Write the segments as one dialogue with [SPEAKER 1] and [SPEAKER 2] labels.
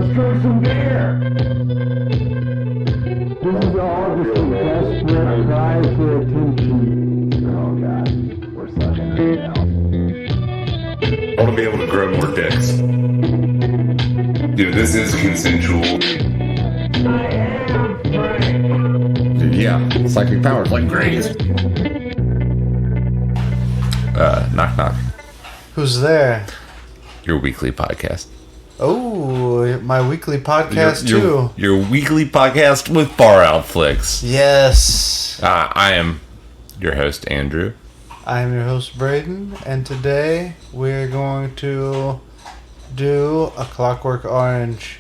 [SPEAKER 1] Let's drink some beer. This is all just a desperate cry for attention. Oh God, we're sucking right now.
[SPEAKER 2] I want to be able to grow more dicks. Dude, this is consensual.
[SPEAKER 1] I am Frank.
[SPEAKER 2] Dude, yeah, psychic powers like Grace. Knock knock.
[SPEAKER 3] Who's there?
[SPEAKER 2] Your weekly podcast.
[SPEAKER 3] Oh, my weekly podcast too.
[SPEAKER 2] Your weekly podcast with Far Out Flicks.
[SPEAKER 3] Yes.
[SPEAKER 2] I am your host, Andrew.
[SPEAKER 3] I'm your host, Braden, and today we're going to do a Clockwork Orange.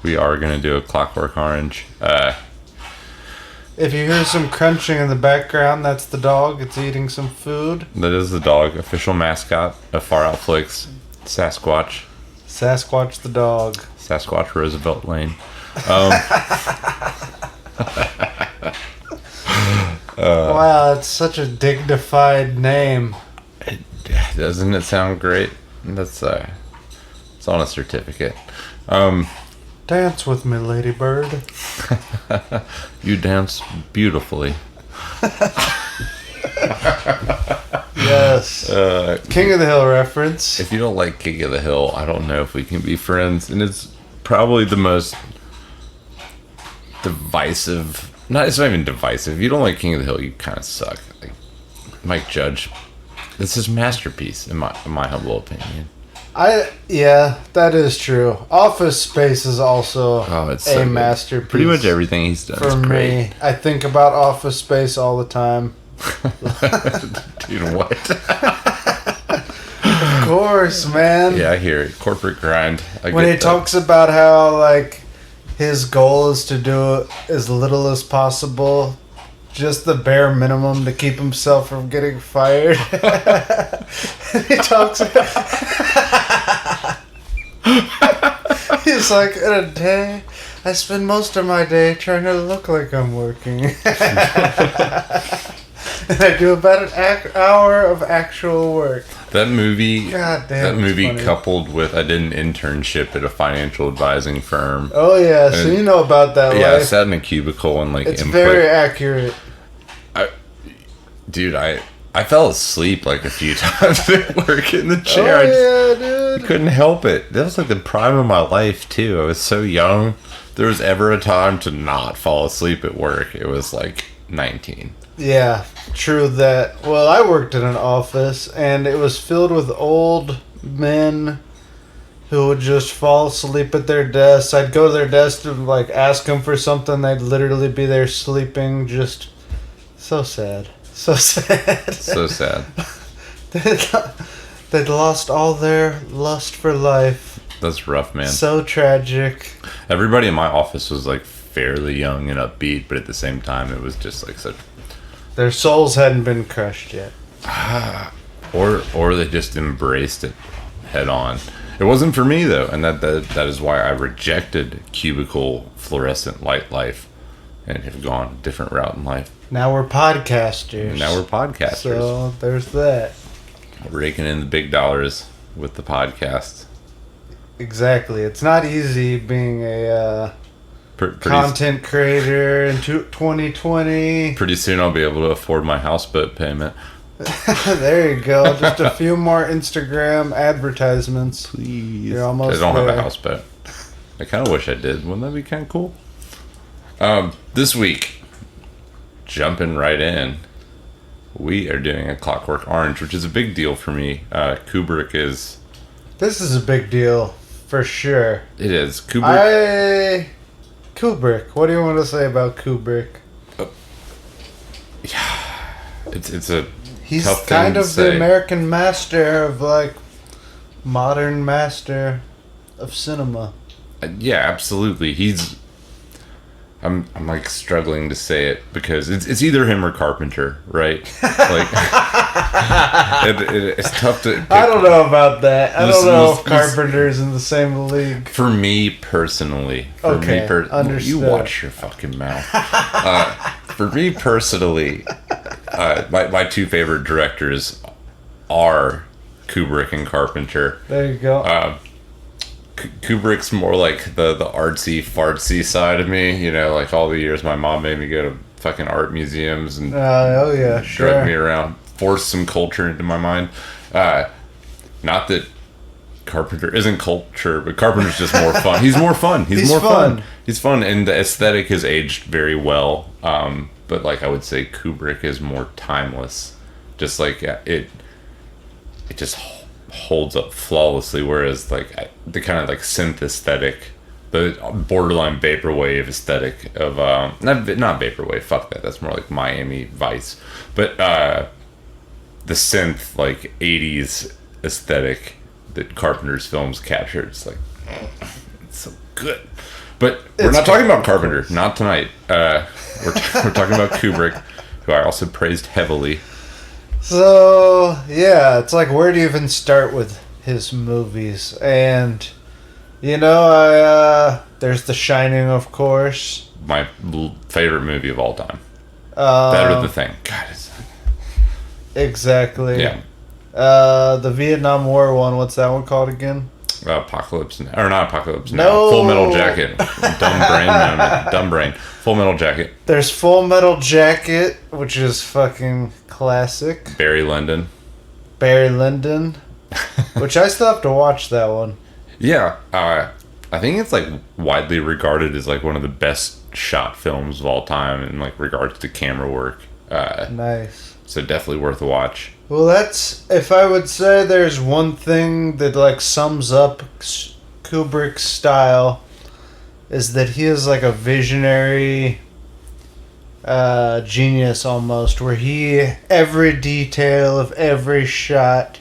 [SPEAKER 2] We are going to do a Clockwork Orange.
[SPEAKER 3] If you hear some crunching in the background, that's the dog. It's eating some food.
[SPEAKER 2] That is the dog, official mascot of Far Out Flicks, Sasquatch.
[SPEAKER 3] Sasquatch the dog.
[SPEAKER 2] Sasquatch Roosevelt Lane.
[SPEAKER 3] Wow, that's such a dignified name.
[SPEAKER 2] Doesn't it sound great? That's it's on a certificate.
[SPEAKER 3] Dance with me, ladybird.
[SPEAKER 2] You dance beautifully.
[SPEAKER 3] Yes. King of the Hill reference.
[SPEAKER 2] If you don't like King of the Hill, I don't know if we can be friends. And it's probably the most divisive. It's not even divisive. If you don't like King of the Hill, you kind of suck. Like Mike Judge, it's his masterpiece, in my humble opinion.
[SPEAKER 3] Yeah, that is true. Office Space is also
[SPEAKER 2] It's so
[SPEAKER 3] a
[SPEAKER 2] good. Masterpiece. Pretty much everything he's done is great.
[SPEAKER 3] Me, I think about Office Space all the time.
[SPEAKER 2] Dude, what?
[SPEAKER 3] Of course, man.
[SPEAKER 2] Yeah, I hear it. Corporate grind.
[SPEAKER 3] When he talks about how, like, his goal is to do as little as possible, just the bare minimum to keep himself from getting fired. He talks. He's like, in a day, I spend most of my day trying to look like I'm working. And I do about an hour of actual work.
[SPEAKER 2] That movie,
[SPEAKER 3] God damn, funny.
[SPEAKER 2] Coupled with I did an internship at a financial advising firm.
[SPEAKER 3] Oh yeah, so you know about that.
[SPEAKER 2] Yeah,
[SPEAKER 3] life.
[SPEAKER 2] I sat in a cubicle and
[SPEAKER 3] it's very accurate.
[SPEAKER 2] I fell asleep like a few times at work in the chair.
[SPEAKER 3] Oh yeah, dude.
[SPEAKER 2] I couldn't help it. That was like the prime of my life too. I was so young. If there was ever a time to not fall asleep at work, it was like 19.
[SPEAKER 3] Yeah, true that. Well, I worked in an office, and it was filled with old men who would just fall asleep at their desks. I'd go to their desk to, like, ask them for something. They'd literally be there sleeping, just so sad. So sad.
[SPEAKER 2] So sad.
[SPEAKER 3] They'd lost all their lust for life.
[SPEAKER 2] That's rough, man.
[SPEAKER 3] So tragic.
[SPEAKER 2] Everybody in my office was, like, fairly young and upbeat, but at the same time, it was just, like, such...
[SPEAKER 3] Their souls hadn't been crushed yet.
[SPEAKER 2] Or they just embraced it head on. It wasn't for me though, and that is why I rejected cubicle fluorescent light life and have gone a different route in life.
[SPEAKER 3] Now we're podcasters. So there's that.
[SPEAKER 2] Raking in the big dollars with the podcast.
[SPEAKER 3] Exactly. It's not easy being a content creator in 2020.
[SPEAKER 2] Pretty soon I'll be able to afford my houseboat payment.
[SPEAKER 3] There you go. Just a few more Instagram advertisements.
[SPEAKER 2] Please.
[SPEAKER 3] You're almost
[SPEAKER 2] I don't
[SPEAKER 3] there.
[SPEAKER 2] have a houseboat. I kind of wish I did. Wouldn't that be kind of cool? This week, jumping right in, we are doing a Clockwork Orange, which is a big deal for me. Kubrick is...
[SPEAKER 3] This is a big deal, for sure.
[SPEAKER 2] It is. Kubrick...
[SPEAKER 3] Kubrick. What do you want to say about Kubrick?
[SPEAKER 2] It's a
[SPEAKER 3] He's
[SPEAKER 2] tough
[SPEAKER 3] kind
[SPEAKER 2] thing
[SPEAKER 3] of
[SPEAKER 2] to say.
[SPEAKER 3] the American master of, like, modern master of cinema.
[SPEAKER 2] Yeah, absolutely. I'm like struggling to say it because it's either him or Carpenter, right? Like it's tough to pick.
[SPEAKER 3] I don't know about that. I don't know if Carpenter's in the same league.
[SPEAKER 2] For me personally,
[SPEAKER 3] understood.
[SPEAKER 2] You watch your fucking mouth. For me personally, my two favorite directors are Kubrick and Carpenter.
[SPEAKER 3] There you go.
[SPEAKER 2] Kubrick's more like the artsy fartsy side of me. You know, like all the years my mom made me go to fucking art museums and
[SPEAKER 3] Oh yeah, sure.
[SPEAKER 2] drug me around, force some culture into my mind. Not that Carpenter isn't culture, but Carpenter's just more fun. He's more fun. He's more fun. He's fun, and the aesthetic has aged very well. But like I would say, Kubrick is more timeless. Just like it just holds up flawlessly. Whereas like the kind of like synth aesthetic, the borderline vaporwave aesthetic of not vaporwave. Fuck that. That's more like Miami Vice. But the synth like '80s aesthetic that Carpenter's films captured. It's like, it's so good. But we're not talking about Carpenter. Not tonight. We're talking about Kubrick, who I also praised heavily.
[SPEAKER 3] So, yeah, it's like, where do you even start with his movies? And, you know, there's The Shining, of course.
[SPEAKER 2] My favorite movie of all time. Better The Thing. God, it's...
[SPEAKER 3] Exactly.
[SPEAKER 2] Yeah.
[SPEAKER 3] The Vietnam War one, what's that one called again?
[SPEAKER 2] Apocalypse, or not Apocalypse Now.
[SPEAKER 3] No.
[SPEAKER 2] Full Metal Jacket. Dumb brain. Full Metal Jacket.
[SPEAKER 3] There's Full Metal Jacket, which is fucking classic.
[SPEAKER 2] Barry Lyndon,
[SPEAKER 3] which I still have to watch that one.
[SPEAKER 2] Yeah, I think it's like widely regarded as like one of the best shot films of all time in like regards to camera work.
[SPEAKER 3] Nice.
[SPEAKER 2] So definitely worth a watch.
[SPEAKER 3] Well, that's, if I would say there's one thing that like sums up Kubrick's style, is that he is like a visionary genius almost, where every detail of every shot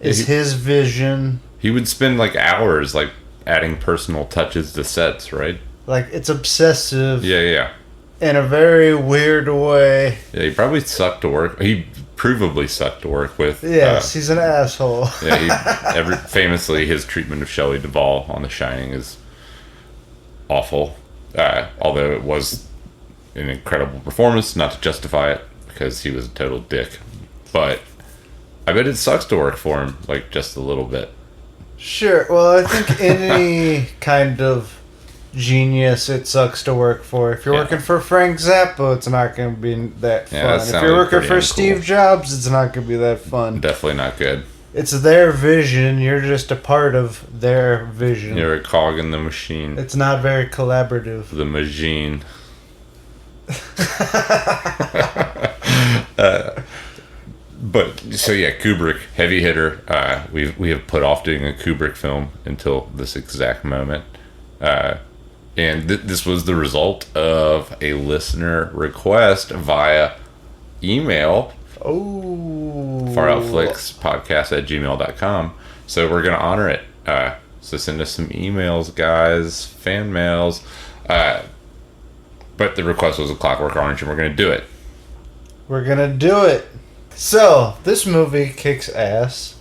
[SPEAKER 3] is his vision.
[SPEAKER 2] He would spend like hours like adding personal touches to sets, right?
[SPEAKER 3] Like, it's obsessive.
[SPEAKER 2] Yeah.
[SPEAKER 3] In a very weird way.
[SPEAKER 2] Yeah, he probably sucked to work. He provably sucked to work with.
[SPEAKER 3] Yes, he's an asshole.
[SPEAKER 2] Yeah, famously, his treatment of Shelley Duvall on The Shining is awful. Although it was an incredible performance, not to justify it, because he was a total dick. But I bet it sucks to work for him, like, just a little bit.
[SPEAKER 3] Sure. Well, I think any kind of genius it sucks to work for. If you're working for Frank Zappa, it's not going to be that fun. If you're working for Steve Jobs, it's not going to be that fun.
[SPEAKER 2] Definitely not good.
[SPEAKER 3] It's their vision. You're just a part of their vision.
[SPEAKER 2] You're a cog in the machine.
[SPEAKER 3] It's not very collaborative.
[SPEAKER 2] The machine. But so yeah, Kubrick, heavy hitter. We have put off doing a Kubrick film until this exact moment. And this was the result of a listener request via email.
[SPEAKER 3] Oh.
[SPEAKER 2] faroutflixpodcast@gmail.com. So we're going to honor it. So send us some emails, guys, fan mails. But the request was a Clockwork Orange, and we're going to do it.
[SPEAKER 3] We're going to do it. So, this movie kicks ass.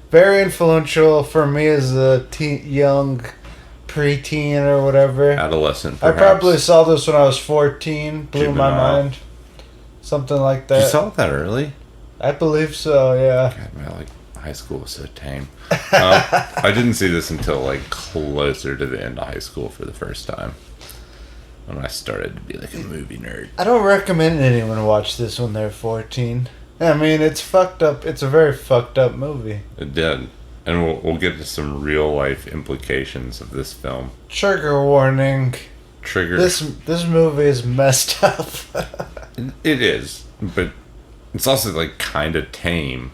[SPEAKER 3] Very influential for me as a young preteen or whatever.
[SPEAKER 2] Adolescent, perhaps.
[SPEAKER 3] I probably saw this when I was 14. Blew my mind. Something like that.
[SPEAKER 2] You saw it that early?
[SPEAKER 3] I believe so, yeah.
[SPEAKER 2] God, man, like, high school was so tame. I didn't see this until, like, closer to the end of high school for the first time. When I started to be, like, a movie nerd.
[SPEAKER 3] I don't recommend anyone watch this when they're 14. I mean, it's fucked up. It's a very fucked up movie.
[SPEAKER 2] It did. And we'll get to some real-life implications of this film.
[SPEAKER 3] Trigger warning.
[SPEAKER 2] Trigger.
[SPEAKER 3] This movie is messed up.
[SPEAKER 2] It is, but it's also like kind of tame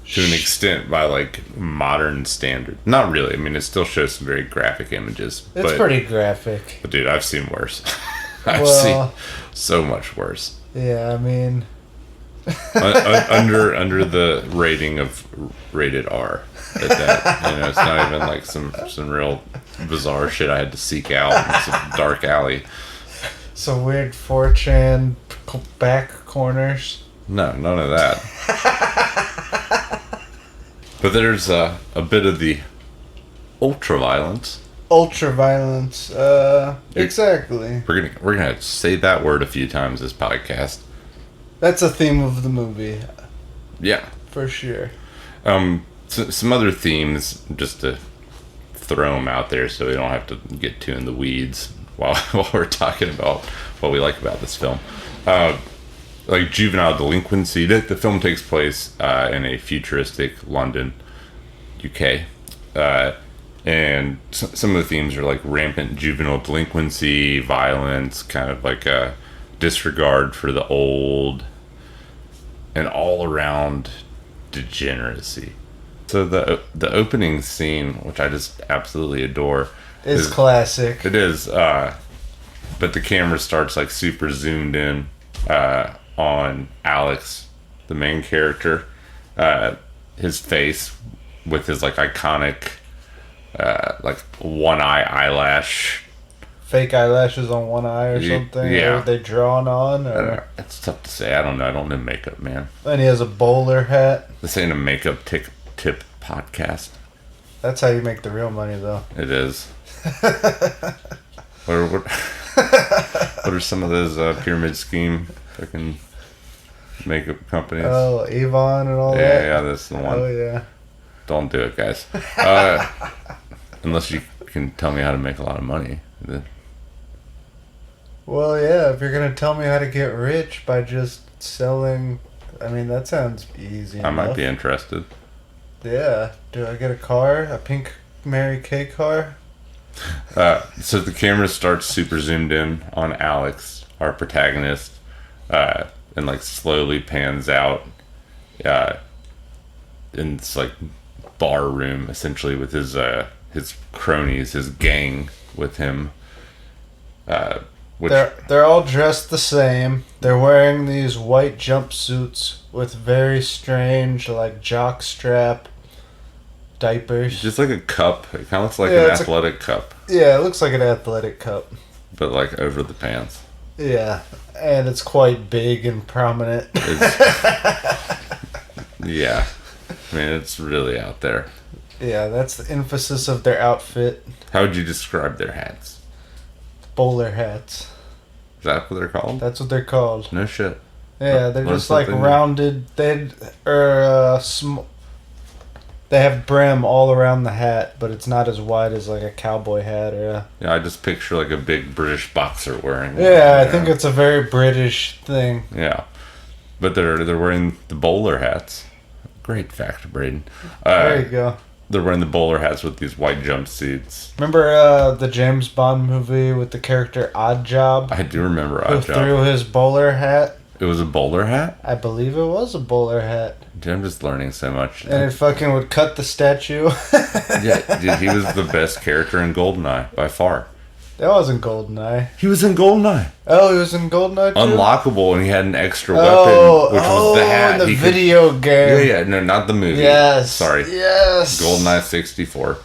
[SPEAKER 2] to an extent by like modern standard. Not really. I mean, it still shows some very graphic images.
[SPEAKER 3] It's pretty graphic.
[SPEAKER 2] But dude, I've seen worse. I've seen so much worse.
[SPEAKER 3] Yeah, I mean,
[SPEAKER 2] under the rating of rated R. At that, you know, it's not even like some real bizarre shit I had to seek out in some dark alley.
[SPEAKER 3] Some weird 4chan back corners.
[SPEAKER 2] No, none of that. But there's a bit of the ultra-violence.
[SPEAKER 3] Ultra-violence, exactly.
[SPEAKER 2] We're gonna say that word a few times this podcast.
[SPEAKER 3] That's a theme of the movie.
[SPEAKER 2] Yeah.
[SPEAKER 3] For sure.
[SPEAKER 2] Some other themes, just to throw them out there so we don't have to get too in the weeds while we're talking about what we like about this film. Like juvenile delinquency, the film takes place in a futuristic London, UK. And some of the themes are like rampant juvenile delinquency, violence, kind of like a disregard for the old, and all around degeneracy. So the opening scene, which I just absolutely adore,
[SPEAKER 3] is classic.
[SPEAKER 2] It is, but the camera starts like super zoomed in on Alex, the main character, his face with his like iconic like one eyelash,
[SPEAKER 3] fake eyelashes on one eye or something.
[SPEAKER 2] Yeah,
[SPEAKER 3] or they drawn on. Or...
[SPEAKER 2] It's tough to say. I don't know. I don't know makeup, man.
[SPEAKER 3] And he has a bowler hat.
[SPEAKER 2] This ain't a makeup tip podcast.
[SPEAKER 3] That's how you make the real money, though.
[SPEAKER 2] It is. What are some of those pyramid scheme fucking makeup companies?
[SPEAKER 3] Oh, Avon and all that?
[SPEAKER 2] Yeah, that's the one.
[SPEAKER 3] Oh, yeah.
[SPEAKER 2] Don't do it, guys. Unless you can tell me how to make a lot of money.
[SPEAKER 3] Well, yeah, if you're going to tell me how to get rich by just selling... I mean, that sounds easy enough.
[SPEAKER 2] I might be interested.
[SPEAKER 3] Yeah. Do I get a car? A pink Mary Kay car?
[SPEAKER 2] So the camera starts super zoomed in on Alex, our protagonist, and like slowly pans out in this like bar room, essentially, with his cronies, his gang with him.
[SPEAKER 3] They're all dressed the same. They're wearing these white jumpsuits with very strange like jockstrap diapers.
[SPEAKER 2] Just like a cup. It kind of looks like an athletic cup.
[SPEAKER 3] Yeah, it looks like an athletic cup.
[SPEAKER 2] But like over the pants.
[SPEAKER 3] Yeah, and it's quite big and prominent.
[SPEAKER 2] Yeah. I mean, it's really out there.
[SPEAKER 3] Yeah, that's the emphasis of their outfit.
[SPEAKER 2] How would you describe their hats?
[SPEAKER 3] Bowler hats.
[SPEAKER 2] Is that what they're called?
[SPEAKER 3] That's what they're called.
[SPEAKER 2] No shit.
[SPEAKER 3] Yeah, they're just like rounded. They have brim all around the hat, but it's not as wide as like a cowboy hat or a...
[SPEAKER 2] Yeah, I just picture like a big British boxer wearing.
[SPEAKER 3] Yeah, I think it's a very British thing.
[SPEAKER 2] Yeah, but they're wearing the bowler hats. Great fact, Braden.
[SPEAKER 3] There you go.
[SPEAKER 2] They're wearing the bowler hats with these white jumpsuits.
[SPEAKER 3] Remember the James Bond movie with the character Odd Job?
[SPEAKER 2] I do remember Odd Job.
[SPEAKER 3] Who threw his bowler hat?
[SPEAKER 2] It was a bowler hat?
[SPEAKER 3] I believe it was a bowler hat.
[SPEAKER 2] Dude, I'm just learning so much.
[SPEAKER 3] And it fucking would cut the statue.
[SPEAKER 2] Yeah, dude, he was the best character in GoldenEye, by far.
[SPEAKER 3] That wasn't GoldenEye.
[SPEAKER 2] He was in GoldenEye.
[SPEAKER 3] Oh, he was in GoldenEye too?
[SPEAKER 2] Unlockable, and he had an extra weapon, which was the hat.
[SPEAKER 3] In the video game.
[SPEAKER 2] Yeah, no, not the movie.
[SPEAKER 3] Yes.
[SPEAKER 2] Sorry.
[SPEAKER 3] Yes.
[SPEAKER 2] GoldenEye 64.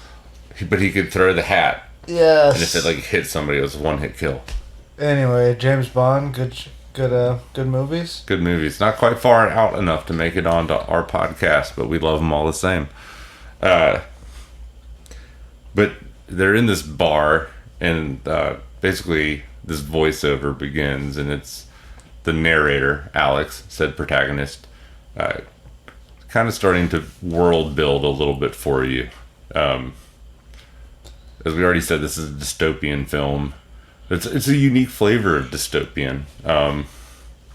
[SPEAKER 2] But he could throw the hat.
[SPEAKER 3] Yes.
[SPEAKER 2] And if it like hit somebody, it was a one-hit kill.
[SPEAKER 3] Anyway, James Bond, good movies.
[SPEAKER 2] Good movies. Not quite far out enough to make it onto our podcast, but we love them all the same. But they're in this bar, and basically this voiceover begins, and it's the narrator, Alex, said protagonist, kind of starting to world build a little bit for you. As we already said, this is a dystopian film. It's a unique flavor of dystopian.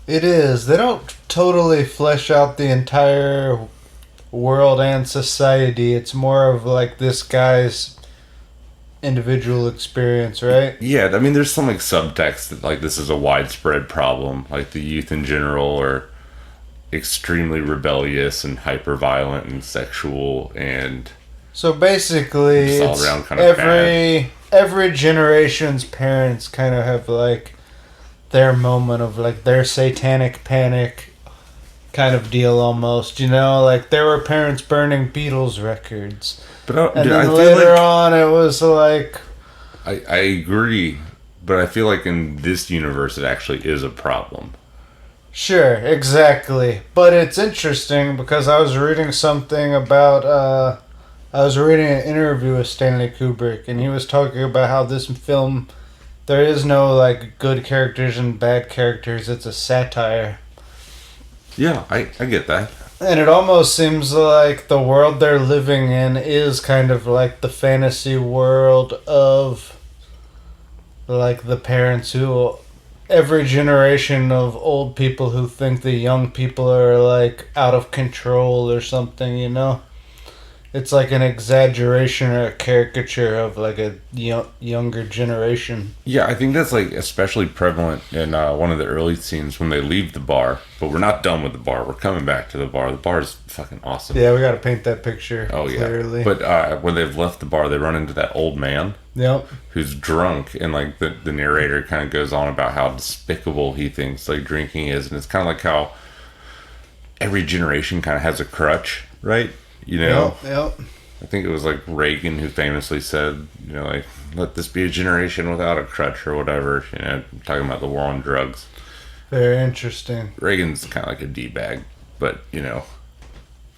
[SPEAKER 3] It is. They don't totally flesh out the entire world and society. It's more of like this guy's individual experience, right?
[SPEAKER 2] Yeah, I mean, there's some like subtext that like this is a widespread problem. Like the youth in general are extremely rebellious and hyper violent and sexual, and
[SPEAKER 3] so basically
[SPEAKER 2] it's all
[SPEAKER 3] it's
[SPEAKER 2] around kind of bad.
[SPEAKER 3] Every generation's parents kind of have like their moment of like their satanic panic kind of deal almost, you know, like there were parents burning Beatles records.
[SPEAKER 2] But
[SPEAKER 3] and then later on it was like...
[SPEAKER 2] I agree, but I feel like in this universe it actually is a problem.
[SPEAKER 3] Sure, exactly. But it's interesting because I was reading something about... I was reading an interview with Stanley Kubrick, and he was talking about how this film... There is no like good characters and bad characters. It's a satire.
[SPEAKER 2] Yeah, I get that.
[SPEAKER 3] And it almost seems like the world they're living in is kind of like the fantasy world of like the parents who every generation of old people who think the young people are like out of control or something, you know? It's like an exaggeration or a caricature of like a younger generation.
[SPEAKER 2] Yeah, I think that's like especially prevalent in one of the early scenes when they leave the bar. But we're not done with the bar. We're coming back to the bar. The bar is fucking awesome.
[SPEAKER 3] Yeah, we got to paint that picture.
[SPEAKER 2] Oh yeah.
[SPEAKER 3] Clearly.
[SPEAKER 2] But when they've left the bar, they run into that old man.
[SPEAKER 3] Yep.
[SPEAKER 2] Who's drunk, and like the narrator kind of goes on about how despicable he thinks like drinking is, and it's kind of like how every generation kind of has a crutch, right? You know,
[SPEAKER 3] Yep.
[SPEAKER 2] I think it was like Reagan who famously said, you know, like, let this be a generation without a crutch or whatever, you know, talking about the war on drugs.
[SPEAKER 3] Very interesting.
[SPEAKER 2] Reagan's kind of like a D-bag, but, you know.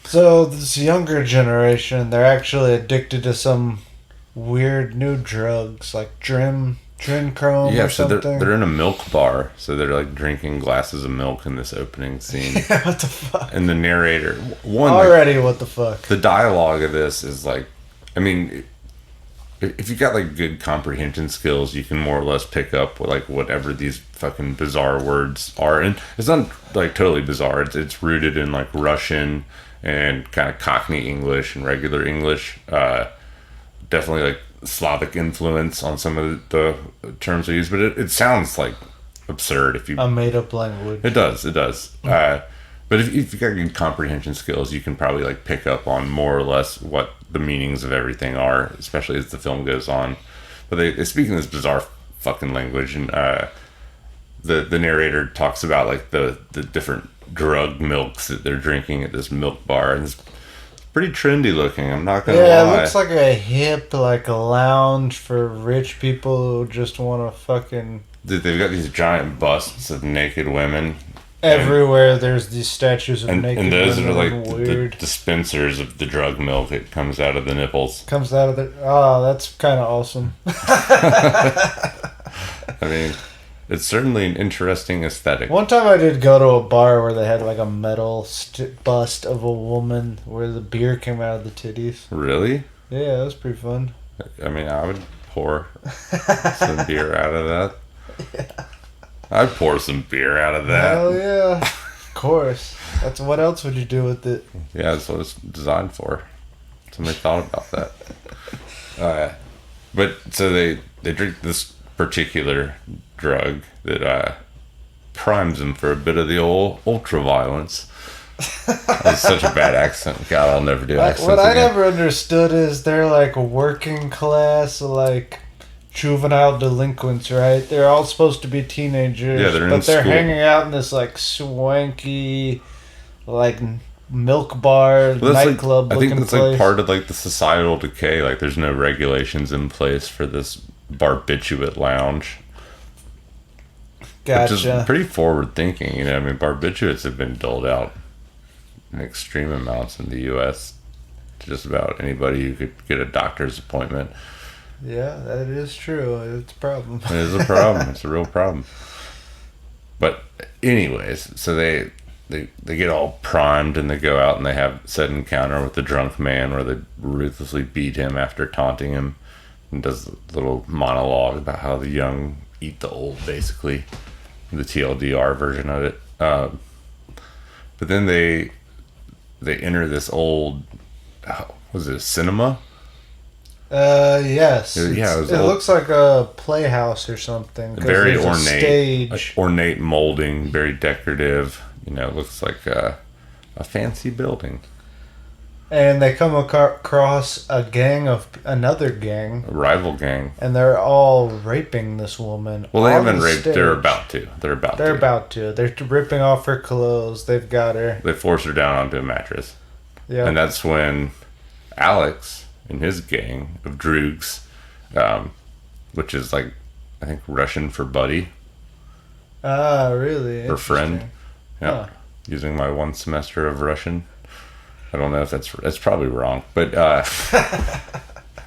[SPEAKER 3] So, this younger generation, they're actually addicted to some weird new drugs, like Drinchrome
[SPEAKER 2] Yeah,
[SPEAKER 3] or
[SPEAKER 2] so
[SPEAKER 3] something.
[SPEAKER 2] they're in a milk bar, so they're like drinking glasses of milk in this opening scene.
[SPEAKER 3] Yeah, what the fuck?
[SPEAKER 2] And the narrator,
[SPEAKER 3] Already, what the fuck?
[SPEAKER 2] The dialogue of this is like, I mean, if you got like good comprehension skills, you can more or less pick up like whatever these fucking bizarre words are. And it's not like totally bizarre. It's rooted in like Russian and kind of Cockney English and regular English. Definitely like Slavic influence on some of the terms they use, but it sounds like absurd if you...
[SPEAKER 3] A made-up language.
[SPEAKER 2] It does. But if you got good comprehension skills, you can probably like pick up on more or less what the meanings of everything are, especially as the film goes on. But they speak in this bizarre fucking language, and the narrator talks about like the different drug milks that they're drinking at this milk bar, and it's pretty trendy looking, I'm not gonna lie.
[SPEAKER 3] Yeah, it looks like a hip, like a lounge for rich people who just want to fucking...
[SPEAKER 2] They've got these giant busts of naked women.
[SPEAKER 3] Everywhere there's these statues of naked women.
[SPEAKER 2] And those are like
[SPEAKER 3] weird.
[SPEAKER 2] the dispensers of the drug milk. It comes out of the nipples.
[SPEAKER 3] Comes out of the... Oh, that's kind of awesome.
[SPEAKER 2] I mean, it's certainly an interesting aesthetic.
[SPEAKER 3] One time I did go to a bar where they had like a metal bust of a woman where the beer came out of the titties.
[SPEAKER 2] Really?
[SPEAKER 3] Yeah, it was pretty fun.
[SPEAKER 2] I mean, I would pour some beer out of that.
[SPEAKER 3] Yeah.
[SPEAKER 2] I'd pour some beer out of that.
[SPEAKER 3] Hell yeah. Of course. That's what else would you do with it?
[SPEAKER 2] Yeah, that's what it's designed for. Somebody thought about that. But so they drink this particular drug that primes them for a bit of the old ultra violence. That's such a bad accent. God, I'll never do accents
[SPEAKER 3] What I
[SPEAKER 2] again.
[SPEAKER 3] never understood is they're like working class, like juvenile delinquents, right? They're all supposed to be teenagers,
[SPEAKER 2] Yeah, they're in
[SPEAKER 3] but they're
[SPEAKER 2] school.
[SPEAKER 3] hanging out in this like swanky, like milk bar
[SPEAKER 2] Well, that's
[SPEAKER 3] nightclub
[SPEAKER 2] I
[SPEAKER 3] looking
[SPEAKER 2] think that's
[SPEAKER 3] place.
[SPEAKER 2] like part of like the societal decay. Like, there's no regulations in place for this barbiturate lounge.
[SPEAKER 3] Gotcha.
[SPEAKER 2] Which is pretty forward thinking, you know. I mean, barbiturates have been doled out in extreme amounts in the U.S. to just about anybody who could get a doctor's appointment.
[SPEAKER 3] Yeah, that is true. It's a problem.
[SPEAKER 2] It is a problem. It's a real problem. But anyways, so they get all primed and they go out and they have said encounter with the drunk man where they ruthlessly beat him after taunting him, and does a little monologue about how the young eat the old, basically. The TLDR version of it. But then they enter this old, was it a cinema?
[SPEAKER 3] Yes.
[SPEAKER 2] Yeah,
[SPEAKER 3] it looks like a playhouse or something. 'Cause
[SPEAKER 2] Very
[SPEAKER 3] there's a
[SPEAKER 2] ornate,
[SPEAKER 3] stage.
[SPEAKER 2] like ornate molding, very decorative. You know, it looks like a fancy building.
[SPEAKER 3] And they come across another gang,
[SPEAKER 2] A rival gang.
[SPEAKER 3] and they're all raping this woman.
[SPEAKER 2] Well, they
[SPEAKER 3] on
[SPEAKER 2] haven't
[SPEAKER 3] the
[SPEAKER 2] raped.
[SPEAKER 3] stage.
[SPEAKER 2] They're about to. They're about to.
[SPEAKER 3] They're ripping off her clothes. They've got her.
[SPEAKER 2] They force her down onto a mattress.
[SPEAKER 3] Yeah.
[SPEAKER 2] And that's when Alex and his gang of droogs, which is like, I think Russian for buddy
[SPEAKER 3] Ah, really?
[SPEAKER 2] or friend.
[SPEAKER 3] Interesting.
[SPEAKER 2] Yeah.
[SPEAKER 3] Huh.
[SPEAKER 2] Using my one semester of Russian. I don't know if that's probably wrong, but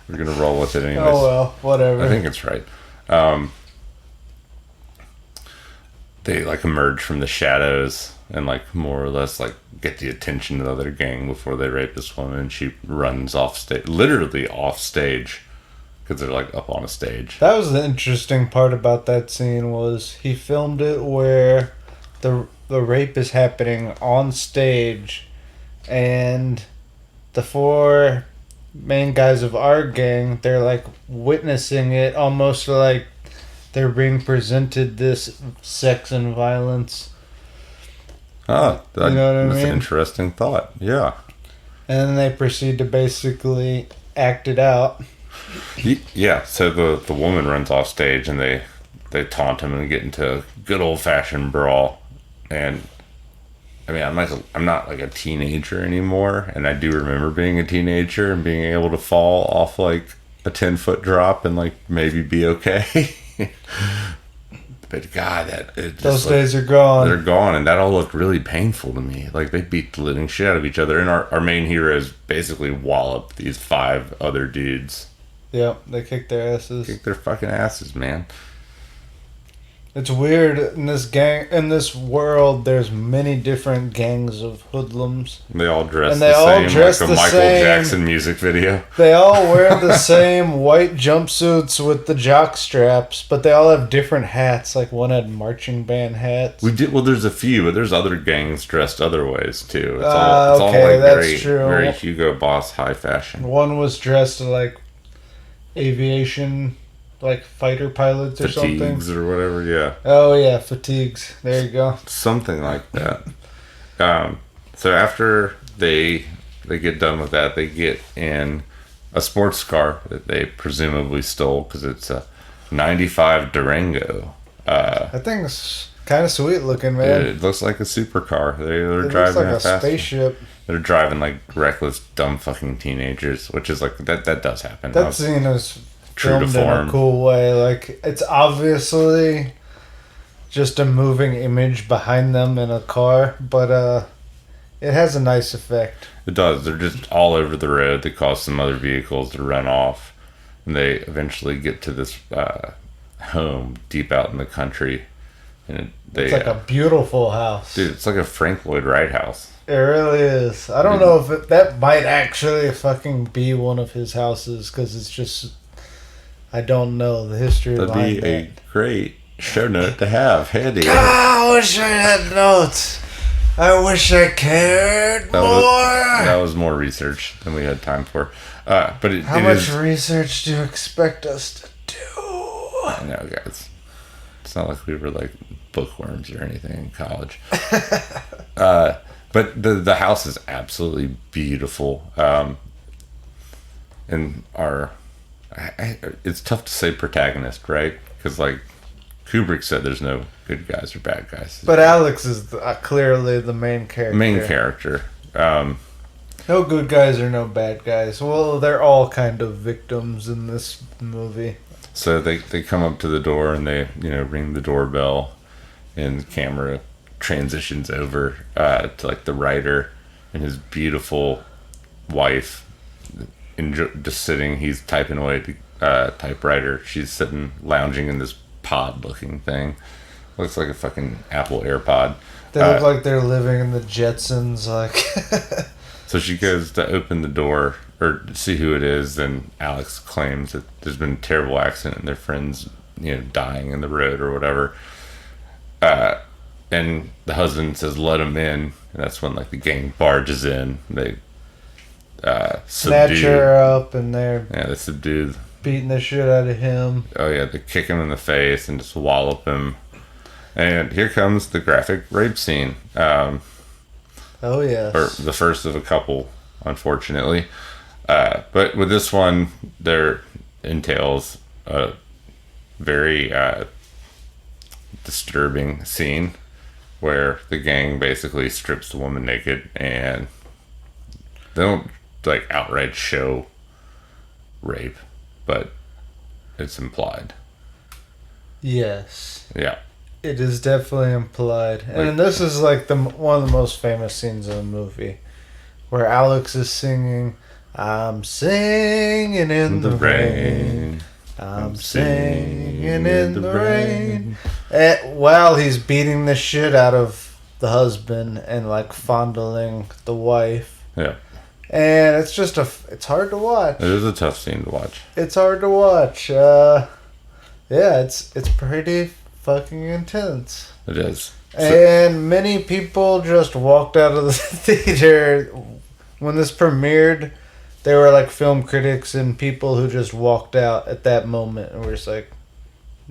[SPEAKER 2] we're gonna roll with it anyways.
[SPEAKER 3] Oh well, whatever.
[SPEAKER 2] I think it's right. They like emerge from the shadows and like more or less like get the attention of the other gang before they rape this woman. She runs off stage, literally off stage, because they're like up on a stage.
[SPEAKER 3] That was the interesting part about that scene was he filmed it where the rape is happening on stage, and the 4 main guys of our gang, they're like witnessing it, almost like they're being presented this sex and violence.
[SPEAKER 2] Oh,
[SPEAKER 3] You know what I
[SPEAKER 2] that's
[SPEAKER 3] mean?
[SPEAKER 2] an interesting thought. Yeah.
[SPEAKER 3] And then they proceed to basically act it out.
[SPEAKER 2] Yeah, so the woman runs off stage and they taunt him and get into a good old fashioned brawl. And I mean, I'm not like a teenager anymore, and I do remember being a teenager and being able to fall off like a 10-foot drop and like maybe be okay. But God,
[SPEAKER 3] Those days are gone.
[SPEAKER 2] They're gone, and that all looked really painful to me. Like they beat the living shit out of each other, and our main heroes basically wallop these 5 other dudes.
[SPEAKER 3] Yep, they kick their asses.
[SPEAKER 2] Kick their fucking asses, man.
[SPEAKER 3] It's weird in this world. There's many different gangs of hoodlums.
[SPEAKER 2] They all dress
[SPEAKER 3] And
[SPEAKER 2] the
[SPEAKER 3] they all
[SPEAKER 2] same,
[SPEAKER 3] dress
[SPEAKER 2] like a
[SPEAKER 3] the
[SPEAKER 2] Michael
[SPEAKER 3] same.
[SPEAKER 2] Jackson music video.
[SPEAKER 3] They all wear the same white jumpsuits with the jock straps, but they all have different hats. Like one had marching band hats.
[SPEAKER 2] Well, there's a few, but there's other gangs dressed other ways too. It's
[SPEAKER 3] Okay,
[SPEAKER 2] like
[SPEAKER 3] that's true.
[SPEAKER 2] very Hugo Boss high fashion.
[SPEAKER 3] One was dressed like aviation, like fighter pilots or something.
[SPEAKER 2] Fatigues or whatever, yeah.
[SPEAKER 3] Oh yeah, fatigues. There you go.
[SPEAKER 2] Something like that. So after they get done with that, they get in a sports car that they presumably stole because it's a 95 Durango.
[SPEAKER 3] That thing's kind of sweet looking, man.
[SPEAKER 2] It looks like a supercar. They're
[SPEAKER 3] It
[SPEAKER 2] driving
[SPEAKER 3] looks like a
[SPEAKER 2] fast.
[SPEAKER 3] spaceship.
[SPEAKER 2] They're driving like reckless, dumb fucking teenagers, which is like that does happen.
[SPEAKER 3] That scene is
[SPEAKER 2] True to
[SPEAKER 3] filmed in
[SPEAKER 2] form.
[SPEAKER 3] a cool way. Like it's obviously just a moving image behind them in a car, but it has a nice effect.
[SPEAKER 2] It does. They're just all over the road. They cause some other vehicles to run off, and they eventually get to this home deep out in the country. And
[SPEAKER 3] It's like a beautiful house.
[SPEAKER 2] dude, it's like a Frank Lloyd Wright house.
[SPEAKER 3] It really is. I don't know if that might actually fucking be one of his houses, because it's just, I don't know the history
[SPEAKER 2] That'd
[SPEAKER 3] behind
[SPEAKER 2] be a great show note to have handy.
[SPEAKER 3] I wish I had notes. I wish I cared more.
[SPEAKER 2] That was more research than we had time for. But
[SPEAKER 3] How much research do you expect us to do?
[SPEAKER 2] I know, guys. It's not like we were like bookworms or anything in college. But the house is absolutely beautiful. And it's tough to say protagonist, right? Because like Kubrick said, there's no good guys or bad guys.
[SPEAKER 3] But Alex is clearly the main character.
[SPEAKER 2] Main character.
[SPEAKER 3] No good guys or no bad guys. Well, they're all kind of victims in this movie.
[SPEAKER 2] So they come up to the door and they ring the doorbell, and the camera transitions over to like the writer and his beautiful wife, just sitting. He's typing away at the typewriter. She's sitting lounging in this pod looking thing. Looks like a fucking Apple AirPod.
[SPEAKER 3] They look like they're living in the Jetsons. Like,
[SPEAKER 2] so she goes to open the door or see who it is, and Alex claims that there's been a terrible accident and their friend's dying in the road or whatever. And the husband says, "Let him in," and that's when like the gang barges in. They
[SPEAKER 3] snatch her up, and they're
[SPEAKER 2] they subdue,
[SPEAKER 3] beating the shit out of him.
[SPEAKER 2] Oh yeah, they kick him in the face and just wallop him. And here comes the graphic rape scene.
[SPEAKER 3] Oh yes,
[SPEAKER 2] or the first of a couple, unfortunately. But with this one, there entails a very disturbing scene where the gang basically strips the woman naked, and they don't like outright show rape, but it's implied.
[SPEAKER 3] Yes.
[SPEAKER 2] Yeah.
[SPEAKER 3] It is definitely implied. And this is like one of the most famous scenes in the movie, where Alex is singing, "I'm singing in the rain. I'm singing in the rain." While he's beating the shit out of the husband and like fondling the wife.
[SPEAKER 2] Yeah.
[SPEAKER 3] And it's just it's hard to watch.
[SPEAKER 2] It is a tough scene to watch.
[SPEAKER 3] It's hard to watch. It's pretty fucking intense.
[SPEAKER 2] It is.
[SPEAKER 3] And many people just walked out of the theater when this premiered. They were like film critics and people who just walked out at that moment and were just like,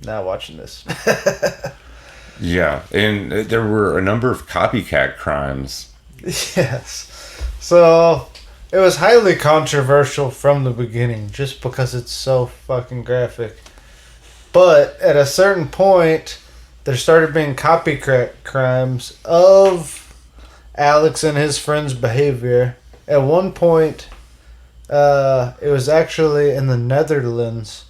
[SPEAKER 3] not watching this.
[SPEAKER 2] Yeah, and there were a number of copycat crimes.
[SPEAKER 3] Yes. So it was highly controversial from the beginning just because it's so fucking graphic. But at a certain point, there started being copycat crimes of Alex and his friend's behavior. At one point, it was actually in the Netherlands.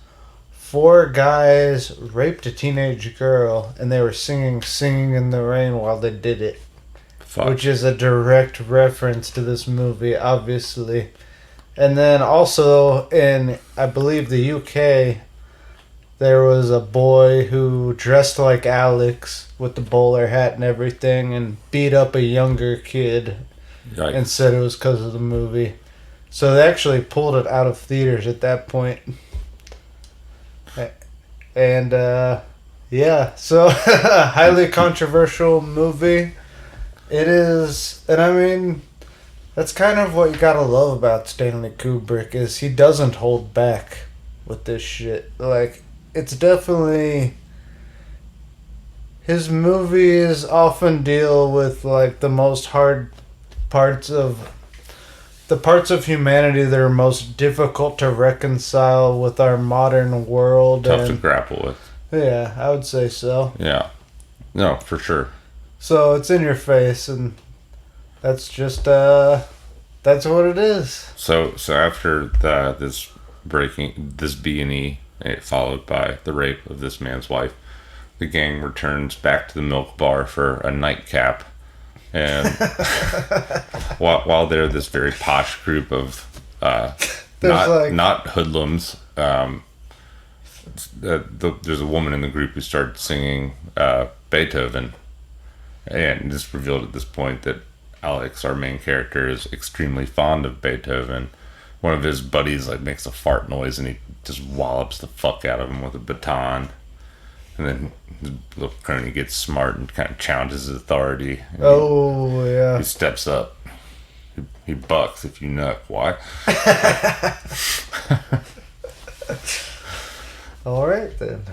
[SPEAKER 3] 4 guys raped a teenage girl, and they were singing in the Rain while they did it.
[SPEAKER 2] Fuck.
[SPEAKER 3] Which is a direct reference to this movie, obviously. And then also in, I believe, the UK, there was a boy who dressed like Alex with the bowler hat and everything and beat up a younger kid.
[SPEAKER 2] Yikes.
[SPEAKER 3] And said it was because of the movie. So they actually pulled it out of theaters at that point. And, yeah, so highly controversial movie. It is, and I mean, that's kind of what you gotta love about Stanley Kubrick is he doesn't hold back with this shit. Like, it's definitely, his movies often deal with, like, the most hard parts of humanity that are most difficult to reconcile with our modern world.
[SPEAKER 2] Tough to grapple with.
[SPEAKER 3] Yeah, I would say so.
[SPEAKER 2] Yeah. No, for sure.
[SPEAKER 3] So it's in your face, and that's just, that's what it is.
[SPEAKER 2] So after this B&E, followed by the rape of this man's wife, the gang returns back to the milk bar for a nightcap. And while they're this very posh group of not hoodlums, there's a woman in the group who started singing Beethoven, and it's revealed at this point that Alex, our main character, is extremely fond of Beethoven. One of his buddies makes a fart noise, and he just wallops the fuck out of him with a baton. And then the little crony gets smart and kind of challenges his authority.
[SPEAKER 3] Oh, yeah.
[SPEAKER 2] He steps up. He bucks if you nut. Why?
[SPEAKER 3] All right, then.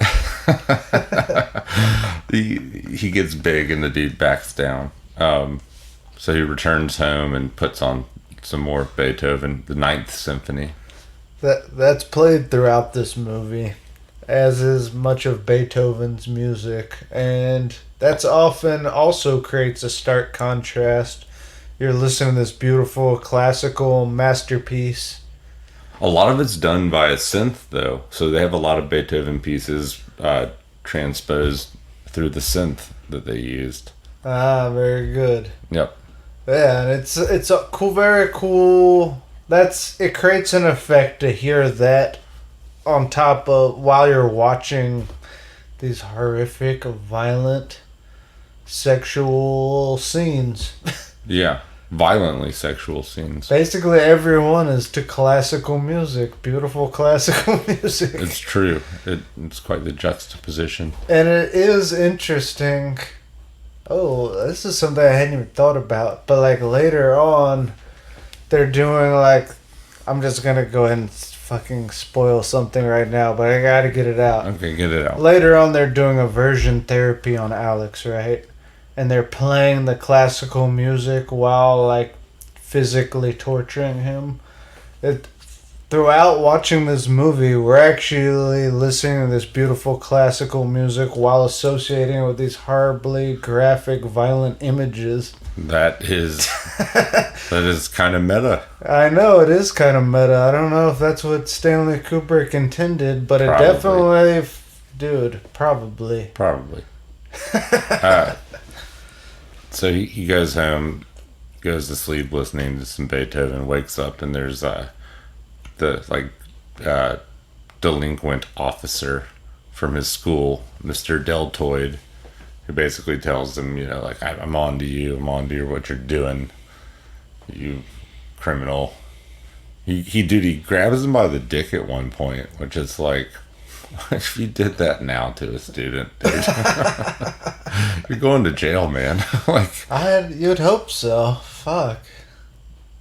[SPEAKER 2] He gets big and the dude backs down. So he returns home and puts on some more Beethoven, the Ninth Symphony.
[SPEAKER 3] That's played throughout this movie, as is much of Beethoven's music, and that's often also creates a stark contrast. You're listening to this beautiful classical masterpiece.
[SPEAKER 2] A lot of it's done by a synth, though, so they have a lot of Beethoven pieces transposed through the synth that they used.
[SPEAKER 3] Ah, very good.
[SPEAKER 2] Yep.
[SPEAKER 3] Yeah, and it's a cool, very cool. It creates an effect to hear that on top of while you're watching these horrific, violent, sexual scenes.
[SPEAKER 2] Yeah, violently sexual scenes.
[SPEAKER 3] Basically, everyone is to classical music, beautiful classical music.
[SPEAKER 2] It's true. It's quite the juxtaposition.
[SPEAKER 3] And it is interesting. Oh, this is something I hadn't even thought about. But later on, they're doing I'm just gonna go ahead and fucking spoil something right now, but I gotta get it out.
[SPEAKER 2] Okay, get it out.
[SPEAKER 3] Later on, they're doing aversion therapy on Alex, right? And they're playing the classical music while physically torturing him. Throughout watching this movie, we're actually listening to this beautiful classical music while associating it with these horribly graphic, violent images.
[SPEAKER 2] That is kind of meta.
[SPEAKER 3] I know, it is kind of meta. I don't know if that's what Stanley Kubrick intended, but
[SPEAKER 2] Probably.
[SPEAKER 3] It definitely... Dude, probably.
[SPEAKER 2] Probably. So he goes home, goes to sleep listening to some Beethoven, wakes up, and there's the delinquent officer from his school, Mr. Deltoid, He basically tells him, you know, like, I'm on to you. I'm on to what you're doing. You criminal. He grabs him by the dick at one point, which is like, if you did that now to a student, dude, you're going to jail, man. Like,
[SPEAKER 3] you'd hope so. Fuck.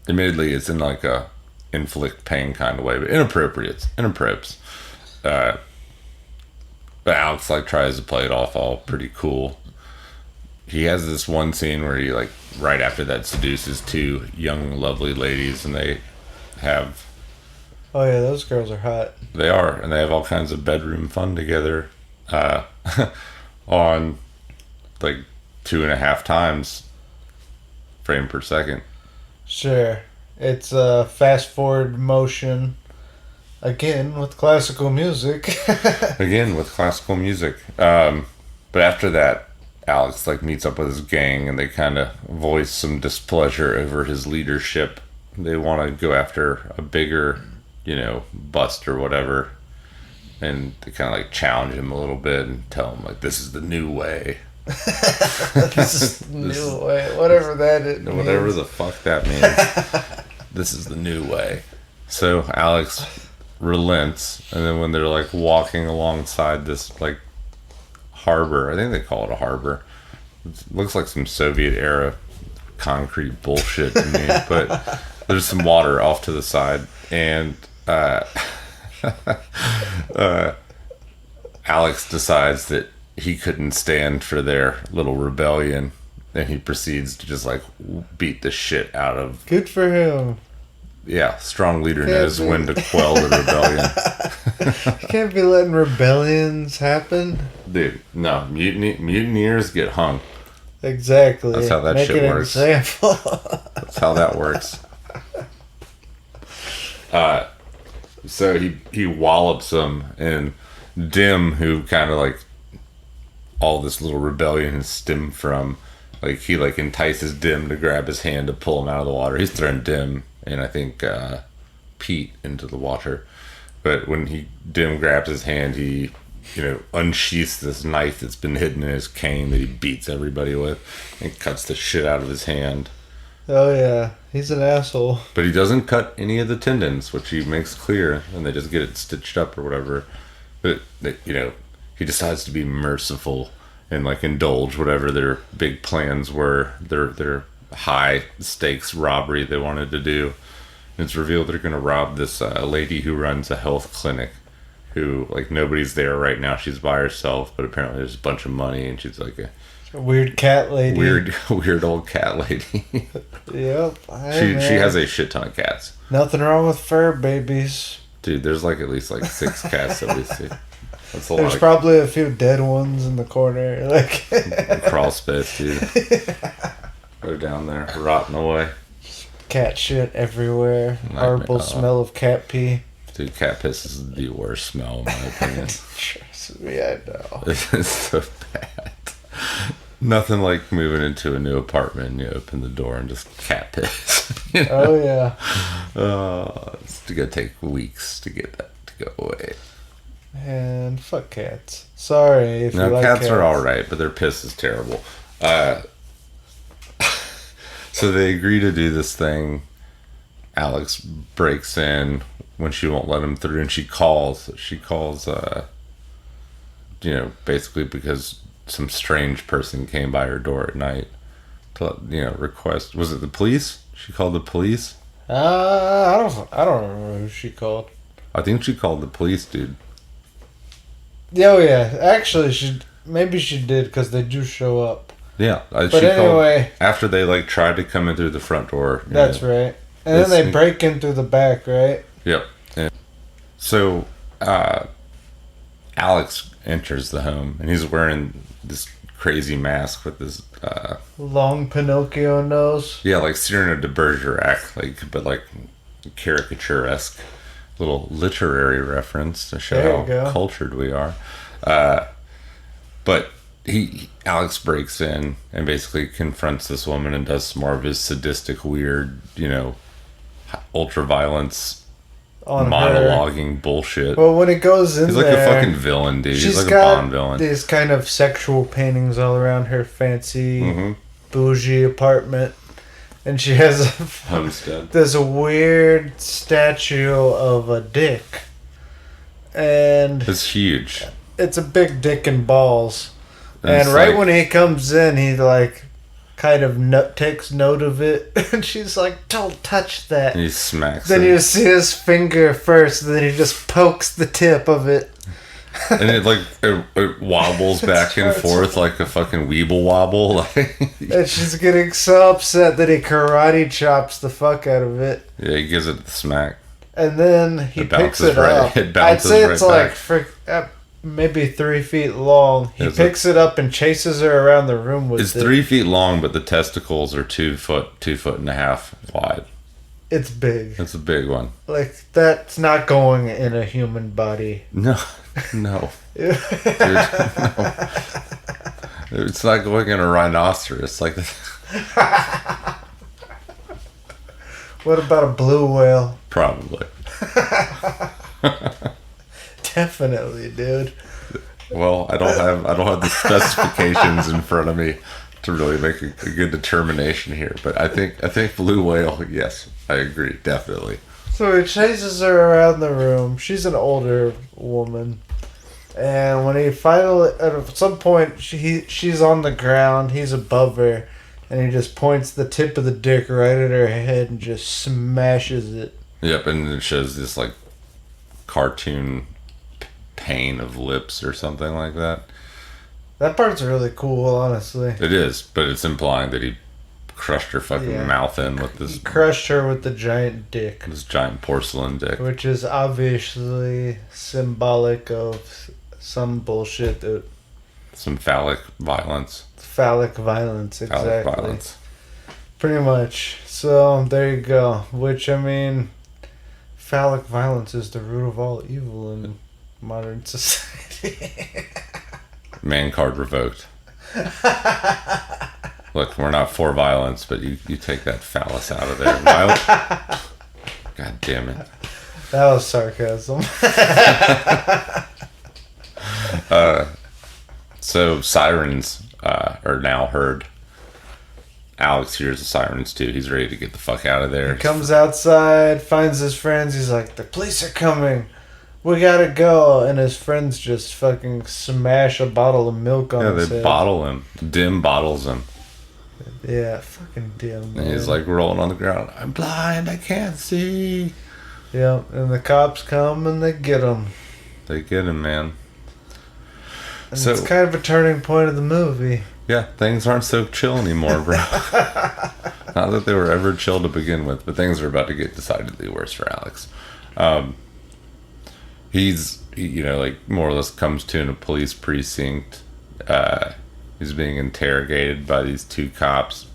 [SPEAKER 2] Admittedly, it's in like a inflict pain kind of way, but inappropriate. But Alex like tries to play it off all pretty cool. He has this one scene where he like right after that seduces two young lovely ladies, and they have.
[SPEAKER 3] Oh yeah, those girls are hot.
[SPEAKER 2] They are, and they have all kinds of bedroom fun together, on like 2.5 times frame per second.
[SPEAKER 3] Sure, it's a fast forward motion. Again with classical music. But after that, Alex like meets up with his gang, and they kind of voice some displeasure over his leadership. They want to go after a bigger, you know, bust or whatever, and they kind of like challenge him a little bit and tell him like, this is the new way. This is the new way, whatever that is.
[SPEAKER 2] Whatever the fuck that means. This is the new way. So Alex relents, and then when they're like walking alongside this like harbor, I think they call it a harbor. It looks like some Soviet era concrete bullshit to me, but there's some water off to the side, and Alex decides that he couldn't stand for their little rebellion, and he proceeds to just like beat the shit out of.
[SPEAKER 3] Good for him.
[SPEAKER 2] Yeah, strong leader knows when to quell the rebellion.
[SPEAKER 3] You can't be letting rebellions happen.
[SPEAKER 2] Dude, no, mutineers get hung.
[SPEAKER 3] Exactly.
[SPEAKER 2] That's how that shit works.
[SPEAKER 3] Example.
[SPEAKER 2] That's how that works. So he wallops them, and Dim, who kind of like all this little rebellion has stemmed from, like he like entices Dim to grab his hand to pull him out of the water. He's thrown Dim and I think Pete into the water, but when Dim grabs his hand, he, you know, unsheaths this knife that's been hidden in his cane that he beats everybody with, and cuts the shit out of his hand.
[SPEAKER 3] Oh yeah, he's an asshole.
[SPEAKER 2] But he doesn't cut any of the tendons, which he makes clear, and they just get it stitched up or whatever. But you know, he decides to be merciful and like indulge whatever their big plans were. Their high stakes robbery they wanted to do. And it's revealed they're going to rob this lady who runs a health clinic, who like nobody's there right now. She's by herself, but apparently there's a bunch of money, and she's like a
[SPEAKER 3] weird cat lady.
[SPEAKER 2] Weird old cat lady.
[SPEAKER 3] Yep.
[SPEAKER 2] She has a shit ton of cats.
[SPEAKER 3] Nothing wrong with fur babies.
[SPEAKER 2] Dude, there's like at least like 6 cats that we see. That's a lot.
[SPEAKER 3] There's probably a few dead ones in the corner, like
[SPEAKER 2] crawl space, dude. They're down there rotting away.
[SPEAKER 3] Cat shit everywhere. Horrible smell of cat pee.
[SPEAKER 2] Dude, cat piss is the worst smell in my opinion.
[SPEAKER 3] Trust me, I know.
[SPEAKER 2] It's so bad. Nothing like moving into a new apartment and you open the door and just cat piss. You know?
[SPEAKER 3] Oh yeah.
[SPEAKER 2] It's gonna take weeks to get that to go away.
[SPEAKER 3] And fuck cats. Sorry if you like
[SPEAKER 2] cats.
[SPEAKER 3] Cats
[SPEAKER 2] are alright, but their piss is terrible. So they agree to do this thing. Alex breaks in when she won't let him through, and she calls, you know, basically because some strange person came by her door at night to, you know, request. Was it the police? She called the police?
[SPEAKER 3] I don't remember who she called.
[SPEAKER 2] I think she called the police, dude.
[SPEAKER 3] Oh yeah, actually maybe she did, because they do show up.
[SPEAKER 2] Yeah,
[SPEAKER 3] but anyway,
[SPEAKER 2] after they like tried to come in through the front door.
[SPEAKER 3] That's right, and then they break in through the back, right?
[SPEAKER 2] Yep. And so Alex enters the home, and he's wearing this crazy mask with this
[SPEAKER 3] long Pinocchio nose.
[SPEAKER 2] Yeah, like Cyrano de Bergerac, like but like caricature-esque little literary reference to show how cultured we are. But Alex breaks in and basically confronts this woman and does some more of his sadistic, weird, you know, ultra violence
[SPEAKER 3] on
[SPEAKER 2] monologuing bullshit.
[SPEAKER 3] Well, when it goes in
[SPEAKER 2] He's like
[SPEAKER 3] there,
[SPEAKER 2] a fucking villain, dude. He's like a
[SPEAKER 3] got
[SPEAKER 2] Bond villain.
[SPEAKER 3] these kind of sexual paintings all around her fancy, bougie apartment. And she has
[SPEAKER 2] Homestead.
[SPEAKER 3] This weird statue of a dick. And
[SPEAKER 2] it's huge.
[SPEAKER 3] It's a big dick and balls. And
[SPEAKER 2] it's
[SPEAKER 3] right
[SPEAKER 2] like,
[SPEAKER 3] when he comes in, he like kind of takes note of it. And she's like, don't touch that.
[SPEAKER 2] And he smacks
[SPEAKER 3] Then
[SPEAKER 2] it.
[SPEAKER 3] you see his finger first, and then he just pokes the tip of it.
[SPEAKER 2] And it wobbles back and forth like a fucking weeble wobble.
[SPEAKER 3] And she's getting so upset that he karate chops the fuck out of it.
[SPEAKER 2] Yeah, he gives it the smack.
[SPEAKER 3] And then he picks it up.
[SPEAKER 2] It
[SPEAKER 3] I'd say it's
[SPEAKER 2] right
[SPEAKER 3] like maybe 3 feet long. He picks it up and chases her around the room with it.
[SPEAKER 2] It's 3 feet long, but the testicles are 2 foot and a half wide.
[SPEAKER 3] It's big.
[SPEAKER 2] It's a big one.
[SPEAKER 3] Like, that's not going in a human body.
[SPEAKER 2] No. Dude, no. It's not going in a rhinoceros. Like
[SPEAKER 3] What about a blue whale?
[SPEAKER 2] Probably.
[SPEAKER 3] Definitely, dude.
[SPEAKER 2] Well, I don't have the specifications in front of me to really make a good determination here, but I think blue whale. Yes, I agree, definitely.
[SPEAKER 3] So he chases her around the room. She's an older woman, and when he finally, at some point, she's on the ground. He's above her, and he just points the tip of the dick right at her head and just smashes it.
[SPEAKER 2] Yep, and it shows this like cartoon pane of lips or something like that.
[SPEAKER 3] That part's really cool, honestly.
[SPEAKER 2] It is, but it's implying that he crushed her fucking mouth in with this.
[SPEAKER 3] He crushed her with the giant dick.
[SPEAKER 2] This giant porcelain dick.
[SPEAKER 3] Which is obviously symbolic of some bullshit that...
[SPEAKER 2] Some phallic violence.
[SPEAKER 3] Phallic violence, exactly.
[SPEAKER 2] Phallic violence.
[SPEAKER 3] Pretty much. So, there you go. Which, I mean, phallic violence is the root of all evil in modern society.
[SPEAKER 2] Man card revoked. Look, we're not for violence, but you take that phallus out of there. God damn it.
[SPEAKER 3] That was sarcasm.
[SPEAKER 2] So sirens are now heard. Alex hears the sirens too. He's ready to get the fuck out of there.
[SPEAKER 3] He comes outside, finds his friends. He's like, the police are coming. We gotta go. And his friends just fucking smash a bottle of milk on his head.
[SPEAKER 2] Yeah, they bottle him. Dim bottles him.
[SPEAKER 3] Yeah, fucking dim.
[SPEAKER 2] And he's like rolling on the ground. I'm blind. I can't see.
[SPEAKER 3] Yeah, and the cops come and they get him.
[SPEAKER 2] They get him, man.
[SPEAKER 3] And so, it's kind of a turning point of the movie.
[SPEAKER 2] Yeah, things aren't so chill anymore, bro. Not that they were ever chill to begin with, but things are about to get decidedly worse for Alex. He like more or less comes to in a police precinct. He's being interrogated by these two cops.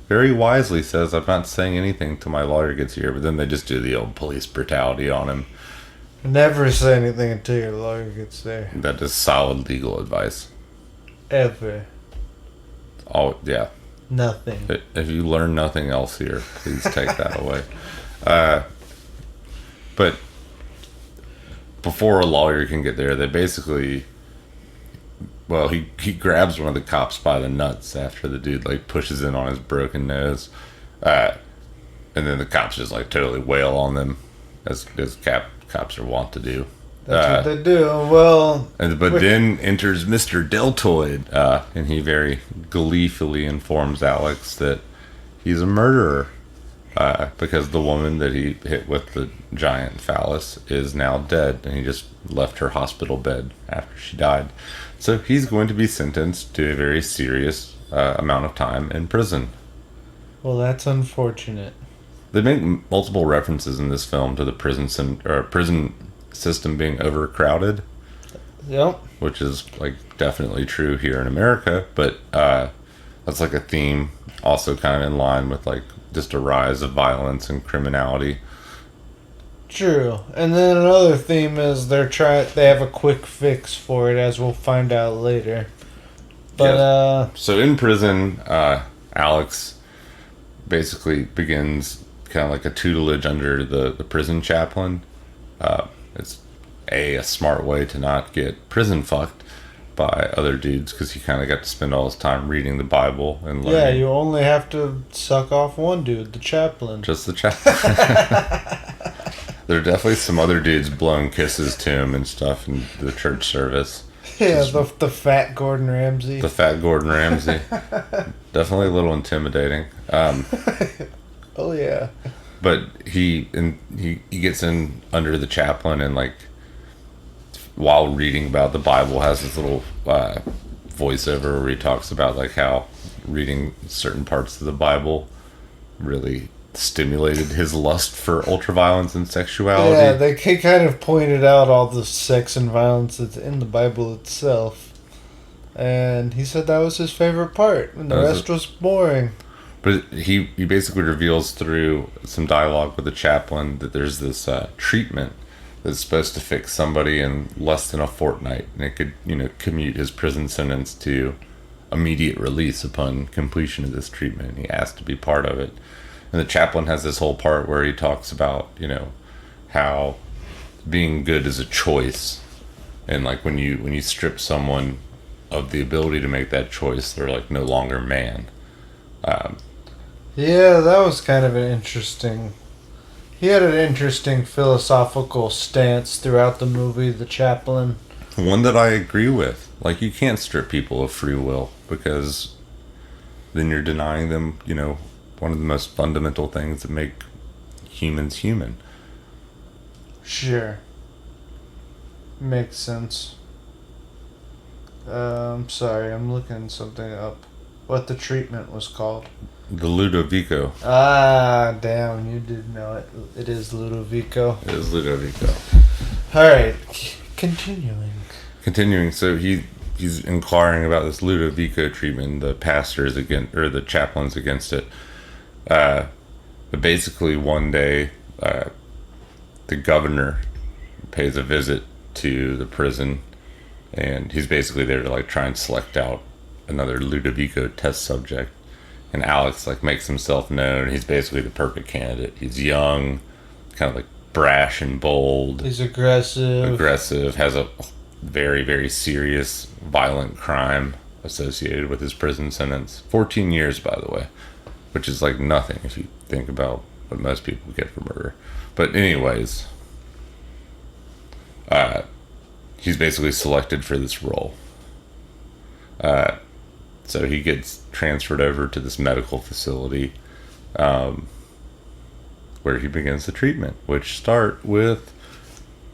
[SPEAKER 2] Very wisely says, I'm not saying anything till my lawyer gets here, but then they just do the old police brutality on him.
[SPEAKER 3] Never say anything until your lawyer gets there.
[SPEAKER 2] That is solid legal advice.
[SPEAKER 3] Ever.
[SPEAKER 2] Oh, yeah.
[SPEAKER 3] Nothing.
[SPEAKER 2] If you learn nothing else here, please take that away. But before a lawyer can get there, they basically... Well, he grabs one of the cops by the nuts after the dude, like, pushes in on his broken nose. And then the cops just, like, totally wail on them, as cops are wont to do.
[SPEAKER 3] That's what they do. Well...
[SPEAKER 2] But then enters Mr. Deltoid, and he very gleefully informs Alex that he's a murderer, because the woman that he hit with the giant phallus is now dead, and he just left her hospital bed after she died. So he's going to be sentenced to a very serious amount of time in prison.
[SPEAKER 3] Well, that's unfortunate.
[SPEAKER 2] They make multiple references in this film to the prison system being overcrowded.
[SPEAKER 3] Yep.
[SPEAKER 2] Which is like definitely true here in America, but that's like a theme also kind of in line with like just a rise of violence and criminality.
[SPEAKER 3] True. And then another theme is they have a quick fix for it, as we'll find out later. But
[SPEAKER 2] yeah. So in prison, Alex basically begins kind of like a tutelage under the prison chaplain. It's a smart way to not get prison fucked by other dudes, because he kind of got to spend all his time reading the Bible and learning.
[SPEAKER 3] Yeah, you only have to suck off one dude, the chaplain.
[SPEAKER 2] Just the chaplain. There are definitely some other dudes blowing kisses to him and stuff in the church service.
[SPEAKER 3] Yeah, the fat Gordon Ramsay.
[SPEAKER 2] The fat Gordon Ramsay. Definitely a little intimidating.
[SPEAKER 3] Oh yeah.
[SPEAKER 2] But he gets in under the chaplain, and like while reading about the Bible has this little voiceover where he talks about like how reading certain parts of the Bible really stimulated his lust for ultraviolence and sexuality.
[SPEAKER 3] Yeah, they kind of pointed out all the sex and violence that's in the Bible itself. And he said that was his favorite part, and the rest was boring.
[SPEAKER 2] But he basically reveals through some dialogue with the chaplain that there's this treatment that's supposed to fix somebody in less than a fortnight, and it could, commute his prison sentence to immediate release upon completion of this treatment. He asked to be part of it. And the chaplain has this whole part where he talks about, how being good is a choice. And like when you strip someone of the ability to make that choice, they're like no longer man.
[SPEAKER 3] Yeah, that was kind of an interesting... He had an interesting philosophical stance throughout the movie, the chaplain.
[SPEAKER 2] One that I agree with. Like, you can't strip people of free will, because then you're denying them, one of the most fundamental things that make humans human.
[SPEAKER 3] Sure. Makes sense. I'm sorry, I'm looking something up. What the treatment was called.
[SPEAKER 2] The Ludovico.
[SPEAKER 3] Ah, damn, you did know it. It is Ludovico.
[SPEAKER 2] It is Ludovico.
[SPEAKER 3] Alright, continuing.
[SPEAKER 2] So he's inquiring about this Ludovico treatment. The pastor's against, or the chaplain's against it. But basically one day, the governor pays a visit to the prison, and he's basically there to like try and select out another Ludovico test subject. And Alex like makes himself known. He's basically the perfect candidate. He's young, kind of like brash and bold.
[SPEAKER 3] He's aggressive,
[SPEAKER 2] has a very, very serious violent crime associated with his prison sentence. 14 years, by the way, which is like nothing if you think about what most people get for murder. But anyways, he's basically selected for this role. So he gets transferred over to this medical facility, where he begins the treatment, which start with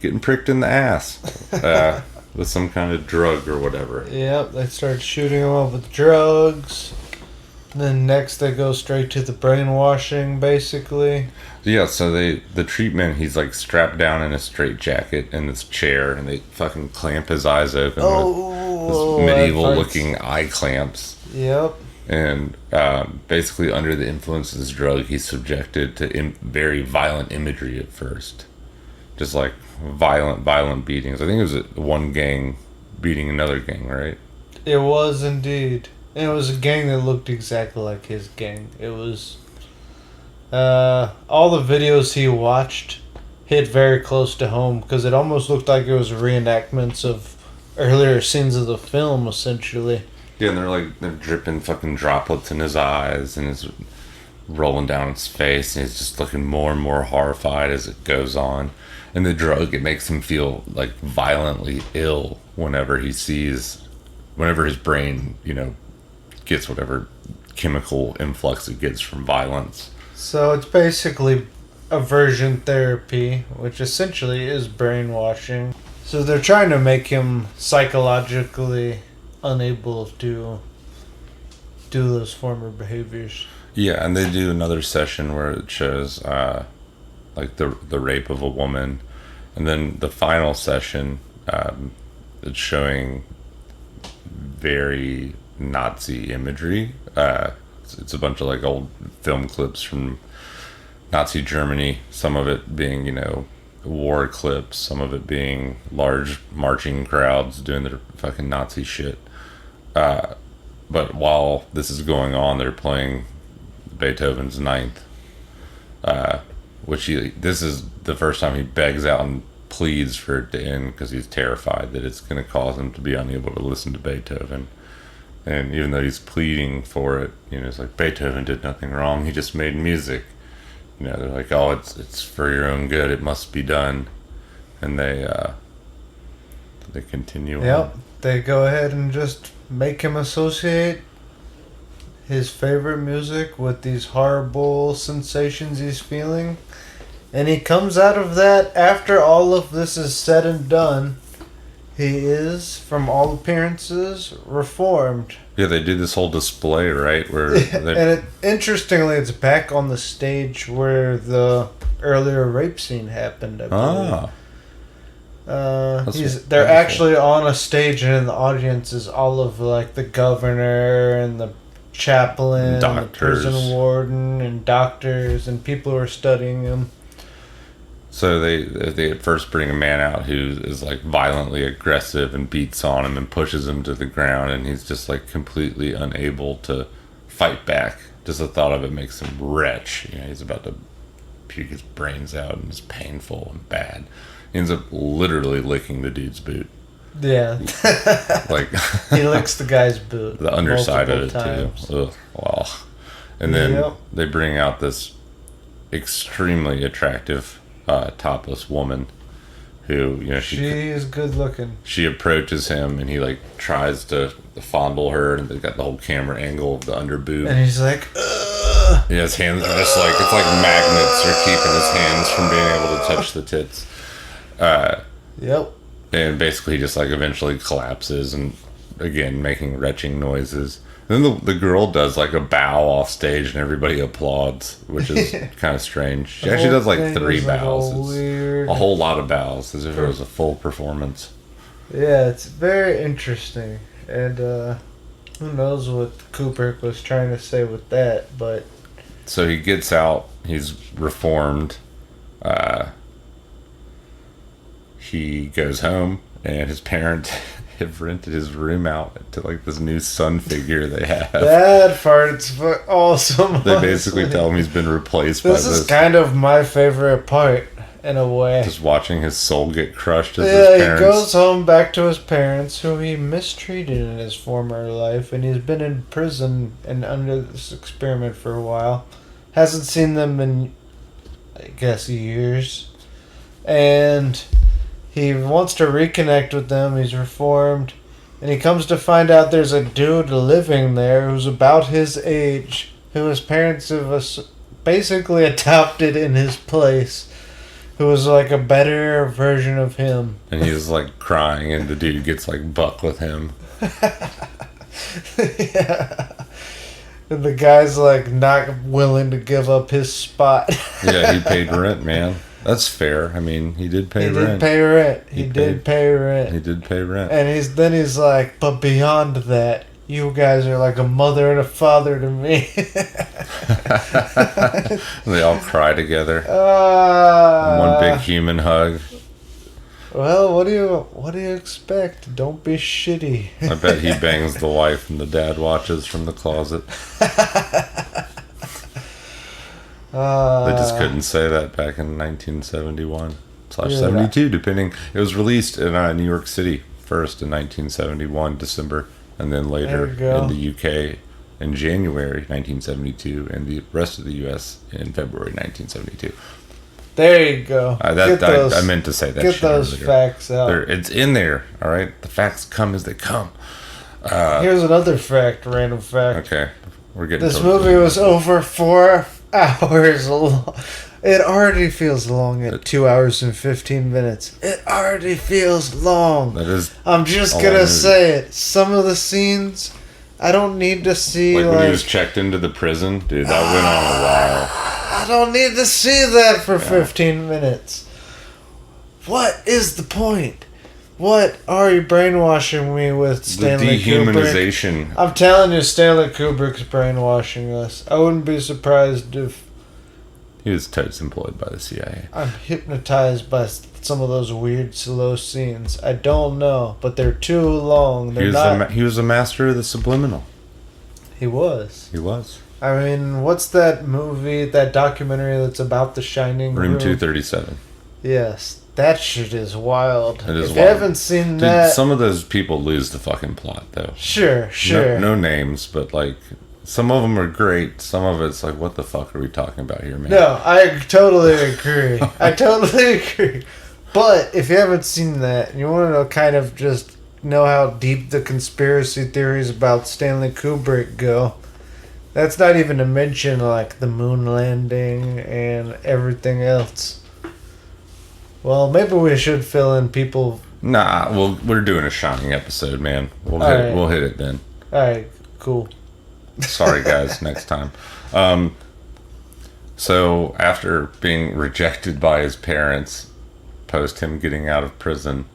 [SPEAKER 2] getting pricked in the ass with some kind of drug or whatever.
[SPEAKER 3] Yep, they start shooting him up with drugs. Then next they go straight to the brainwashing, basically.
[SPEAKER 2] Yeah, so the treatment, he's like strapped down in a straitjacket in this chair, and they fucking clamp his eyes open with this medieval looking eye clamps.
[SPEAKER 3] Yep.
[SPEAKER 2] And basically under the influence of this drug, he's subjected to very violent imagery at first. Just like violent beatings. I think it was one gang beating another gang, right?
[SPEAKER 3] It was indeed. And it was a gang that looked exactly like his gang. It was... all the videos he watched hit very close to home, because it almost looked like it was reenactments of earlier scenes of the film, essentially.
[SPEAKER 2] Yeah, and they're dripping fucking droplets in his eyes, and it's rolling down his face, and he's just looking more and more horrified as it goes on. And the drug, it makes him feel like violently ill whenever his brain, gets whatever chemical influx it gets from violence.
[SPEAKER 3] So it's basically aversion therapy, which essentially is brainwashing. So they're trying to make him psychologically unable to do those former behaviors.
[SPEAKER 2] Yeah, and they do another session where it shows like the rape of a woman, and then the final session, it's showing very Nazi imagery. It's a bunch of like old film clips from Nazi Germany, some of it being war clips, some of it being large marching crowds doing their fucking Nazi shit. But while this is going on, they're playing Beethoven's Ninth, which this is the first time he begs out and pleads for it to end because he's terrified that it's going to cause him to be unable to listen to Beethoven. And even though he's pleading for it, it's like, Beethoven did nothing wrong. He just made music. They're like, oh, it's for your own good. It must be done. And they continue.
[SPEAKER 3] Yep. They go ahead and just make him associate his favorite music with these horrible sensations he's feeling. And he comes out of that after all of this is said and done. He is, from all appearances, reformed.
[SPEAKER 2] Yeah, they do this whole display, right? Where
[SPEAKER 3] and interestingly, it's back on the stage where the earlier rape scene happened, I believe. They're actually on a stage, and in the audience is all of like the governor and the chaplain, and the prison warden, and doctors, and people who are studying him.
[SPEAKER 2] So they at first bring a man out who is like violently aggressive and beats on him and pushes him to the ground, and he's just like completely unable to fight back. Just the thought of it makes him retch. He's about to puke his brains out, and it's painful and bad. He ends up literally licking the dude's boot.
[SPEAKER 3] Yeah.
[SPEAKER 2] Like
[SPEAKER 3] he licks the guy's boot.
[SPEAKER 2] The underside of it times. Too. Ugh, wow. And then they bring out this extremely attractive topless woman who,
[SPEAKER 3] she is good looking.
[SPEAKER 2] She approaches him, and he like tries to fondle her, and they've got the whole camera angle of the under boob,
[SPEAKER 3] and he's like, ugh.
[SPEAKER 2] Yeah, his hands are just like, it's like magnets are keeping his hands from being able to touch the tits.
[SPEAKER 3] Yep.
[SPEAKER 2] And basically he just like eventually collapses, and again making retching noises. Then the girl does like a bow off stage, and everybody applauds, which is kind of strange. She actually does like 3 bows. It's a whole lot of bows, as if it was a full performance.
[SPEAKER 3] Yeah, it's very interesting. And who knows what Kubrick was trying to say with that, but...
[SPEAKER 2] So he gets out, he's reformed. He goes home, and his parents... have rented his room out to like this new sun figure they have.
[SPEAKER 3] That part's awesome.
[SPEAKER 2] They basically tell him he's been replaced by this. This
[SPEAKER 3] is kind of my favorite part, in a way.
[SPEAKER 2] Just watching his soul get crushed as his parents.
[SPEAKER 3] He goes home back to his parents, who he mistreated in his former life, and he's been in prison and under this experiment for a while. Hasn't seen them in, I guess, years. And... he wants to reconnect with them. He's reformed. And he comes to find out there's a dude living there who's about his age, who his parents have basically adopted in his place, who is like a better version of him.
[SPEAKER 2] And he's like crying, and the dude gets like buck with him.
[SPEAKER 3] Yeah. And the guy's like not willing to give up his spot.
[SPEAKER 2] Yeah, he paid rent, man. That's fair. I mean, he did pay rent.
[SPEAKER 3] He did pay rent. He did pay rent.
[SPEAKER 2] He did pay rent.
[SPEAKER 3] And he's like, but beyond that, you guys are like a mother and a father to me.
[SPEAKER 2] They all cry together. One big human hug.
[SPEAKER 3] Well, what do you expect? Don't be shitty.
[SPEAKER 2] I bet he bangs the wife, and the dad watches from the closet. They just couldn't say that back in 1971/72, depending. It was released in New York City first in 1971, December, and then later in the UK in January 1972, and the rest of the US in February 1972.
[SPEAKER 3] There you go.
[SPEAKER 2] I meant to say that.
[SPEAKER 3] Get those facts out.
[SPEAKER 2] It's in there, all right? The facts come as they come.
[SPEAKER 3] Here's another fact, random fact.
[SPEAKER 2] Okay, we're getting
[SPEAKER 3] this movie was over 4 hours long. It already feels long at 2 hours and 15 minutes. It already feels long.
[SPEAKER 2] That is.
[SPEAKER 3] I'm just gonna say it. Some of the scenes, I don't need to see.
[SPEAKER 2] Like when he was checked into the prison, dude. That went on a while.
[SPEAKER 3] I don't need to see that for 15 minutes. What is the point? What are you brainwashing me with, Stanley
[SPEAKER 2] dehumanization.
[SPEAKER 3] Kubrick? I'm telling you, Stanley Kubrick's brainwashing us. I wouldn't be surprised if...
[SPEAKER 2] he was totes employed by the CIA.
[SPEAKER 3] I'm hypnotized by some of those weird, slow scenes. I don't know, but they're too long.
[SPEAKER 2] He was a master of the subliminal.
[SPEAKER 3] He was.
[SPEAKER 2] He was.
[SPEAKER 3] I mean, what's that movie, that documentary that's about The Shining?
[SPEAKER 2] Room 237.
[SPEAKER 3] Yes. That shit is wild.
[SPEAKER 2] It is
[SPEAKER 3] if
[SPEAKER 2] wild.
[SPEAKER 3] you haven't seen
[SPEAKER 2] Dude,
[SPEAKER 3] that...
[SPEAKER 2] some of those people lose the fucking plot, though.
[SPEAKER 3] Sure.
[SPEAKER 2] No names, but, like, some of them are great. Some of it's like, what the fuck are we talking about here, man?
[SPEAKER 3] No, I totally agree. I totally agree. But if you haven't seen that, and you want to kind of just know how deep the conspiracy theories about Stanley Kubrick go, that's not even to mention, like, the moon landing and everything else. Well, maybe we should fill in people...
[SPEAKER 2] Nah, we're doing a Shining episode, man. We'll hit it then.
[SPEAKER 3] Alright, cool.
[SPEAKER 2] Sorry, guys, next time. So, after being rejected by his parents, post him getting out of prison,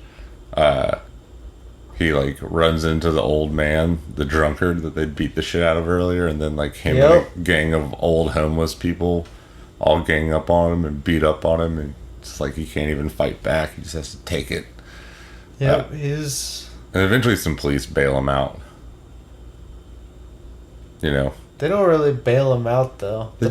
[SPEAKER 2] he, like, runs into the old man, the drunkard that they beat the shit out of earlier, and then, like, him and a gang of old homeless people all gang up on him and beat up on him, and it's like he can't even fight back. He just has to take it.
[SPEAKER 3] Yep, he's...
[SPEAKER 2] And eventually some police bail him out. You know.
[SPEAKER 3] They don't really bail him out, though.
[SPEAKER 2] They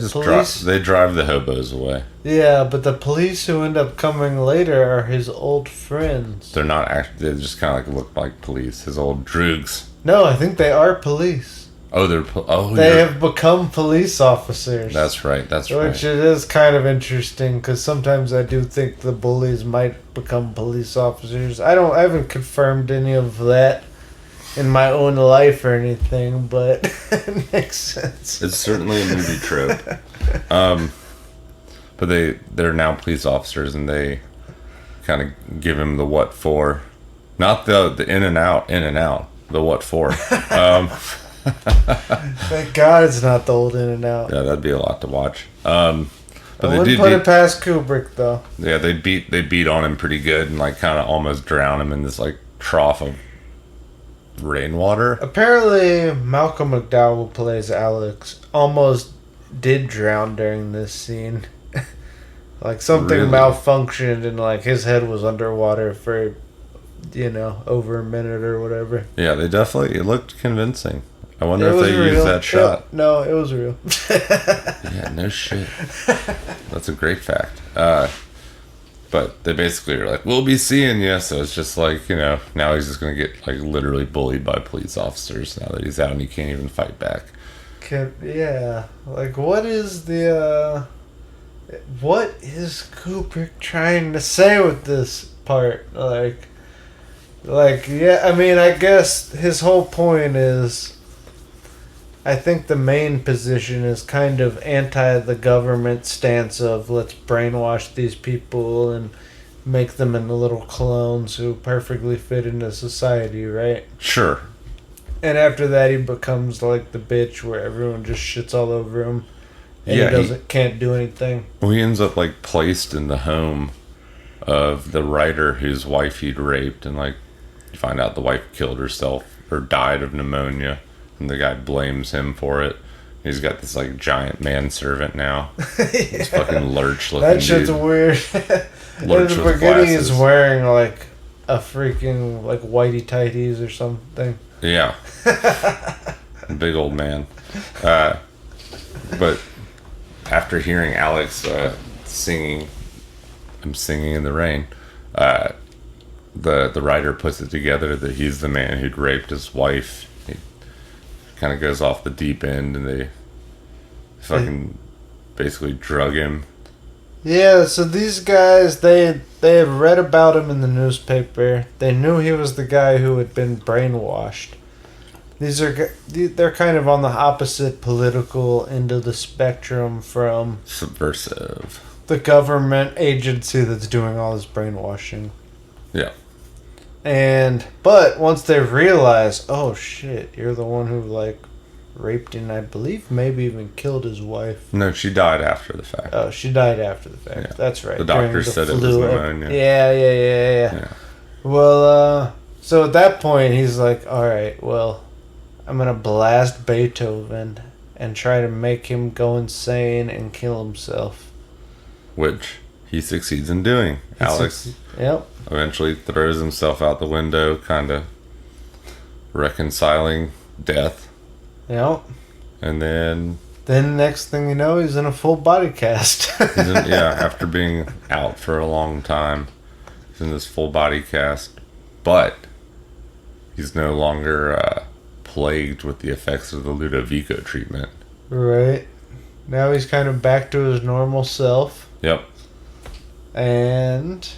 [SPEAKER 2] drive the hobos away.
[SPEAKER 3] Yeah, but the police who end up coming later are his old friends.
[SPEAKER 2] They're not actually. They just kind of like look like police. His old droogs.
[SPEAKER 3] No, I think they are police.
[SPEAKER 2] Oh,
[SPEAKER 3] they have become police officers.
[SPEAKER 2] That's right. Which
[SPEAKER 3] it is kind of interesting because sometimes I do think the bullies might become police officers. I haven't confirmed any of that in my own life or anything, but it makes sense.
[SPEAKER 2] It's certainly a movie trope. But they're now police officers, and they kind of give him the what for, not the in and out, the what for.
[SPEAKER 3] Thank God it's not the old In and Out.
[SPEAKER 2] Yeah, that'd be a lot to watch. But
[SPEAKER 3] I wouldn't put it past Kubrick though.
[SPEAKER 2] Yeah, they beat on him pretty good and like kind of almost drown him in this like trough of rainwater.
[SPEAKER 3] Apparently, Malcolm McDowell, who plays Alex, almost did drown during this scene. Like something malfunctioned and like his head was underwater for, over a minute or whatever.
[SPEAKER 2] Yeah, it looked convincing. I wonder if they used that shot.
[SPEAKER 3] No, it was real.
[SPEAKER 2] Yeah, no shit. That's a great fact. But they basically are like, we'll be seeing you. So it's just like, now he's just going to get like literally bullied by police officers now that he's out and he can't even fight back.
[SPEAKER 3] Yeah. Like, what is Kubrick trying to say with this part? Yeah, I mean, I guess his whole point is, I think the main position is kind of anti the government stance of let's brainwash these people and make them into little clones who perfectly fit into society, right?
[SPEAKER 2] Sure.
[SPEAKER 3] And after that, he becomes like the bitch where everyone just shits all over him, and he can't do anything.
[SPEAKER 2] Well, he ends up like placed in the home of the writer whose wife he'd raped, and like you find out the wife killed herself or died of pneumonia. And the guy blames him for it. He's got this like giant manservant now. This fucking lurch looking dude.
[SPEAKER 3] That shit's weird.
[SPEAKER 2] Lurch
[SPEAKER 3] in the
[SPEAKER 2] with
[SPEAKER 3] beginning,
[SPEAKER 2] glasses.
[SPEAKER 3] he's wearing like a freaking like whitey tighties or something.
[SPEAKER 2] Yeah. Big old man. But after hearing Alex singing, I'm Singing in the Rain, the writer puts it together that he's the man who'd raped his wife. Kind of goes off the deep end and they fucking basically drug him.
[SPEAKER 3] Yeah, so these guys, they had read about him in the newspaper. They knew he was the guy who had been brainwashed. They're kind of on the opposite political end of the spectrum from
[SPEAKER 2] Subversive.
[SPEAKER 3] The government agency that's doing all this brainwashing.
[SPEAKER 2] Yeah.
[SPEAKER 3] But once they realize, oh shit, you're the one who like raped and I believe maybe even killed his wife.
[SPEAKER 2] No, she died after the fact.
[SPEAKER 3] Oh, she died after the fact. Yeah. That's right.
[SPEAKER 2] The doctor said it was pneumonia.
[SPEAKER 3] Yeah. Well, so at that point he's like, all right, well, I'm gonna blast Beethoven and try to make him go insane and kill himself.
[SPEAKER 2] Which he succeeds in doing. Alex eventually throws himself out the window, kind of reconciling death.
[SPEAKER 3] Yep.
[SPEAKER 2] And then
[SPEAKER 3] next thing you know, he's in a full body cast.
[SPEAKER 2] After being out for a long time. He's in this full body cast, but he's no longer plagued with the effects of the Ludovico treatment.
[SPEAKER 3] Right. Now he's kind of back to his normal self.
[SPEAKER 2] Yep.
[SPEAKER 3] And...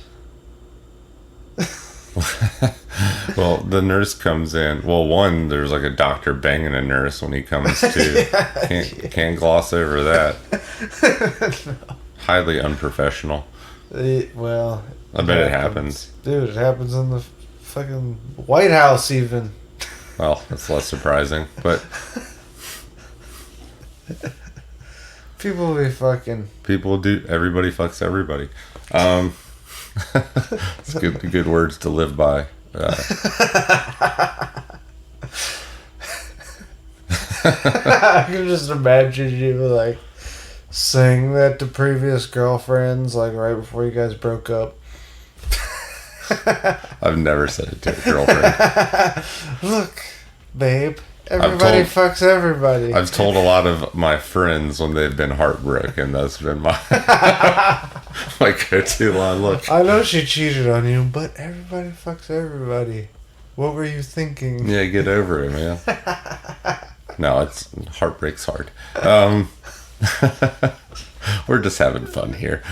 [SPEAKER 2] Well, the nurse comes in. Well, one, there's like a doctor banging a nurse when he comes to. Can't gloss over that.
[SPEAKER 3] No.
[SPEAKER 2] Highly unprofessional.
[SPEAKER 3] Well...
[SPEAKER 2] I bet it happens.
[SPEAKER 3] Dude, it happens in the fucking White House even.
[SPEAKER 2] Well, that's less surprising, but...
[SPEAKER 3] People be fucking...
[SPEAKER 2] People do... Everybody fucks everybody. It's good words to live by.
[SPEAKER 3] I can just imagine you like saying that to previous girlfriends, like right before you guys broke up.
[SPEAKER 2] I've never said it to a girlfriend.
[SPEAKER 3] Look, babe, everybody fucks everybody.
[SPEAKER 2] I've told a lot of my friends when they've been heartbroken. That's been my my go-to line. Look,
[SPEAKER 3] I know she cheated on you, but everybody fucks everybody. What were you thinking?
[SPEAKER 2] yeah, get over it, man. No, it's heartbreak's hard. We're just having fun here.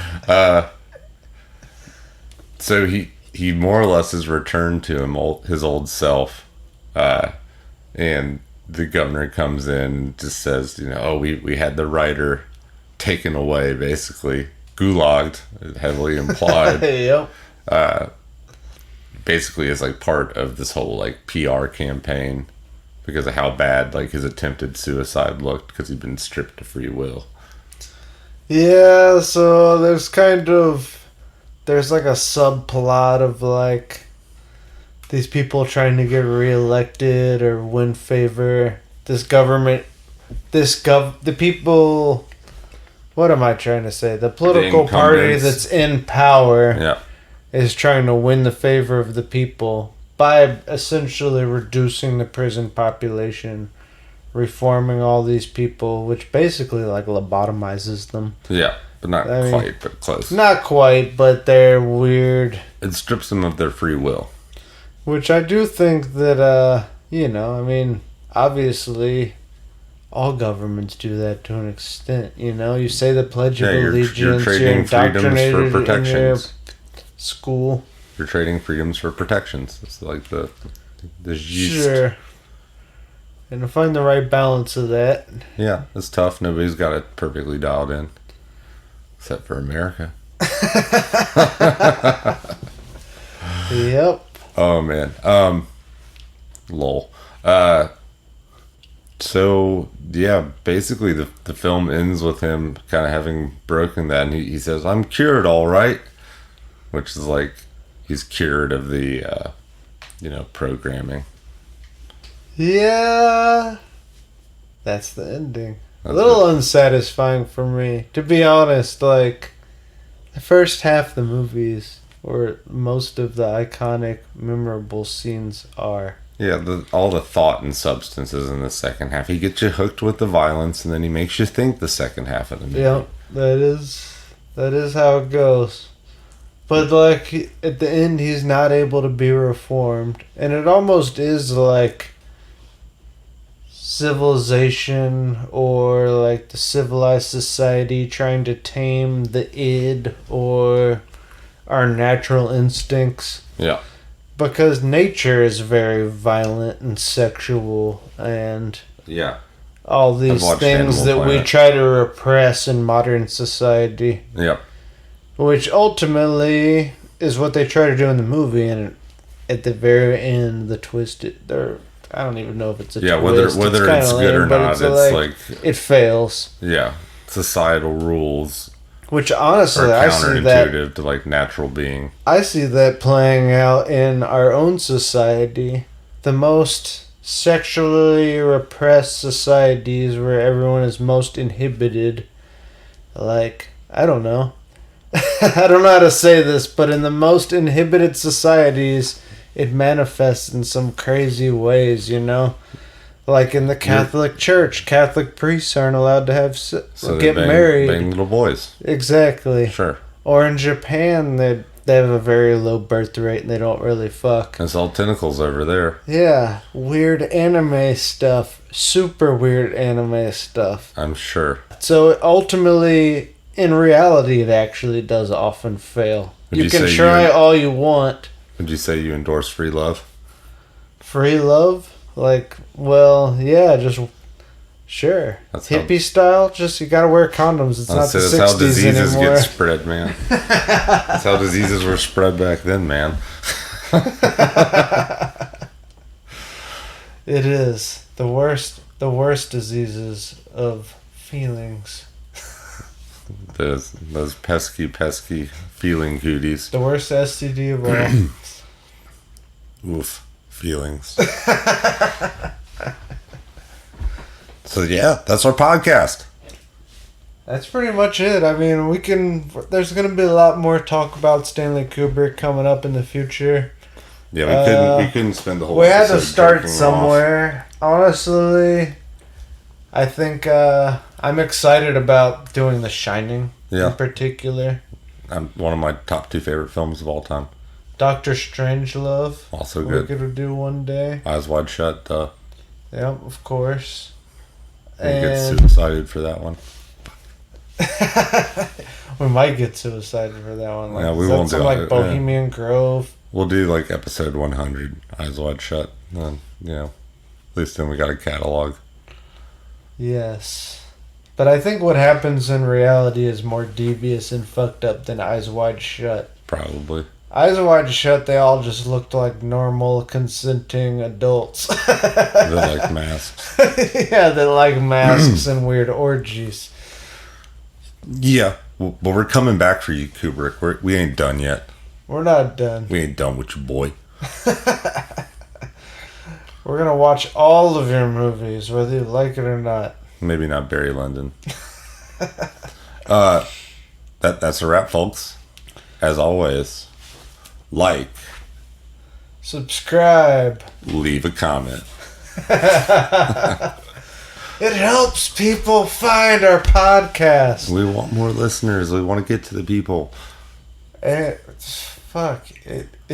[SPEAKER 2] So he more or less has returned to his old self, and the governor comes in and just says, we had the writer taken away, basically gulagged, heavily implied.
[SPEAKER 3] Yep.
[SPEAKER 2] Basically, as like part of this whole like PR campaign because of how bad like his attempted suicide looked because he'd been stripped of free will.
[SPEAKER 3] Yeah, so there's like a subplot of like these people trying to get reelected or win favor. The people, what am I trying to say? The political party that's in power is trying to win the favor of the people by essentially reducing the prison population, reforming all these people, which basically like lobotomizes them.
[SPEAKER 2] Yeah, but not quite, but close.
[SPEAKER 3] Not quite, but they're weird.
[SPEAKER 2] It strips them of their free will.
[SPEAKER 3] Which I do think that, obviously all governments do that to an extent, You say the Pledge of Allegiance,
[SPEAKER 2] you're trading freedoms for protections.
[SPEAKER 3] School.
[SPEAKER 2] You're trading freedoms for protections. It's like the yeast.
[SPEAKER 3] Sure. And to find the right balance of that.
[SPEAKER 2] Yeah, it's tough. Nobody's got it perfectly dialed in. Except for America.
[SPEAKER 3] Yep.
[SPEAKER 2] Oh, man. Lol. So, yeah, basically the film ends with him kind of having broken that. And he says, I'm cured, all right. Which is like, he's cured of the, programming.
[SPEAKER 3] Yeah. That's the ending. A little unsatisfying for me. To be honest, like, the first half of the movies, or most of the iconic, memorable scenes are.
[SPEAKER 2] Yeah, all the thought and substances in the second half. He gets you hooked with the violence, and then he makes you think the second half of the movie.
[SPEAKER 3] Yeah, that is how it goes. But, like, at the end, he's not able to be reformed. And it almost is like civilization or, like, the civilized society trying to tame the id or our natural instincts.
[SPEAKER 2] Yeah.
[SPEAKER 3] Because nature is very violent and sexual and all these things that we try to repress in modern society.
[SPEAKER 2] Yep.
[SPEAKER 3] Which ultimately is what they try to do in the movie, and at the very end, the twist. I don't even know if it's a twist.
[SPEAKER 2] Yeah, whether it's good or not, it's like
[SPEAKER 3] it fails.
[SPEAKER 2] Yeah, societal rules.
[SPEAKER 3] Which honestly,
[SPEAKER 2] are
[SPEAKER 3] I see that
[SPEAKER 2] to like natural being.
[SPEAKER 3] I see that playing out in our own society. The most sexually repressed societies where everyone is most inhibited. Like, I don't know. I don't know how to say this, but in the most inhibited societies, it manifests in some crazy ways, Like in the Catholic Church, Catholic priests aren't allowed to get married.
[SPEAKER 2] Bang little boys.
[SPEAKER 3] Exactly.
[SPEAKER 2] Sure.
[SPEAKER 3] Or in Japan, They have a very low birth rate and they don't really fuck.
[SPEAKER 2] It's all tentacles over there.
[SPEAKER 3] Yeah, weird anime stuff. Super weird anime stuff.
[SPEAKER 2] I'm sure.
[SPEAKER 3] So ultimately, in reality, it actually does often fail.
[SPEAKER 2] Would
[SPEAKER 3] You
[SPEAKER 2] you
[SPEAKER 3] can
[SPEAKER 2] say
[SPEAKER 3] try all you want.
[SPEAKER 2] Would you say you endorse free love?
[SPEAKER 3] Free love? Like, well, yeah, just sure.
[SPEAKER 2] That's how-
[SPEAKER 3] Hippie style, just you gotta wear condoms. It's not the
[SPEAKER 2] That's
[SPEAKER 3] 60s
[SPEAKER 2] how diseases
[SPEAKER 3] anymore.
[SPEAKER 2] get spread, man. That's how diseases were spread back then, man.
[SPEAKER 3] It is the worst diseases of feelings.
[SPEAKER 2] Those pesky feeling cooties.
[SPEAKER 3] The worst STD of all.
[SPEAKER 2] Oof, feelings. So yeah, that's our podcast.
[SPEAKER 3] That's pretty much it. I mean, there's going to be a lot more talk about Stanley Kubrick coming up in the future.
[SPEAKER 2] Yeah, we couldn't spend the whole.
[SPEAKER 3] We had to
[SPEAKER 2] episode
[SPEAKER 3] start
[SPEAKER 2] jerking
[SPEAKER 3] somewhere. Honestly, I think I'm excited about doing The Shining in particular.
[SPEAKER 2] One of my top 2 favorite films of all time.
[SPEAKER 3] Doctor Strangelove.
[SPEAKER 2] Also good.
[SPEAKER 3] We're going to do one day.
[SPEAKER 2] Eyes Wide Shut.
[SPEAKER 3] Yep, of course.
[SPEAKER 2] We get suicided for that one.
[SPEAKER 3] We might get suicided for that one.
[SPEAKER 2] Yeah, we won't do
[SPEAKER 3] like
[SPEAKER 2] it.
[SPEAKER 3] Bohemian Grove.
[SPEAKER 2] We'll do like episode 100, Eyes Wide Shut. And, at least then we got a catalog.
[SPEAKER 3] Yes. But I think what happens in reality is more devious and fucked up than Eyes Wide Shut.
[SPEAKER 2] Probably.
[SPEAKER 3] Eyes Wide Shut, they all just looked like normal, consenting adults.
[SPEAKER 2] They like masks.
[SPEAKER 3] Yeah, they like masks and weird orgies.
[SPEAKER 2] Yeah, but we're coming back for you, Kubrick. We ain't done yet.
[SPEAKER 3] We're not done.
[SPEAKER 2] We ain't done with you, boy.
[SPEAKER 3] We're going to watch all of your movies, whether you like it or not.
[SPEAKER 2] Maybe not Barry Lyndon. That's a wrap, folks. As always, like,
[SPEAKER 3] subscribe,
[SPEAKER 2] leave a comment.
[SPEAKER 3] It helps people find our podcast.
[SPEAKER 2] We want more listeners. We want to get to the people.
[SPEAKER 3] It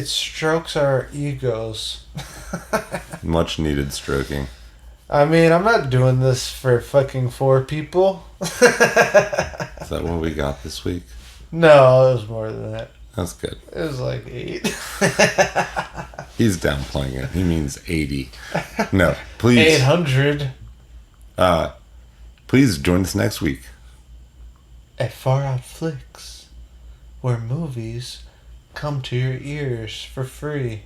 [SPEAKER 3] strokes our egos.
[SPEAKER 2] Much needed stroking.
[SPEAKER 3] I mean, I'm not doing this for fucking 4 people.
[SPEAKER 2] Is that what we got this week?
[SPEAKER 3] No, it was more than that.
[SPEAKER 2] That's good.
[SPEAKER 3] It was like 8.
[SPEAKER 2] He's downplaying it. He means 80. No, please.
[SPEAKER 3] 800.
[SPEAKER 2] Please join us next week.
[SPEAKER 3] At Far Out Flicks, where movies come to your ears for free.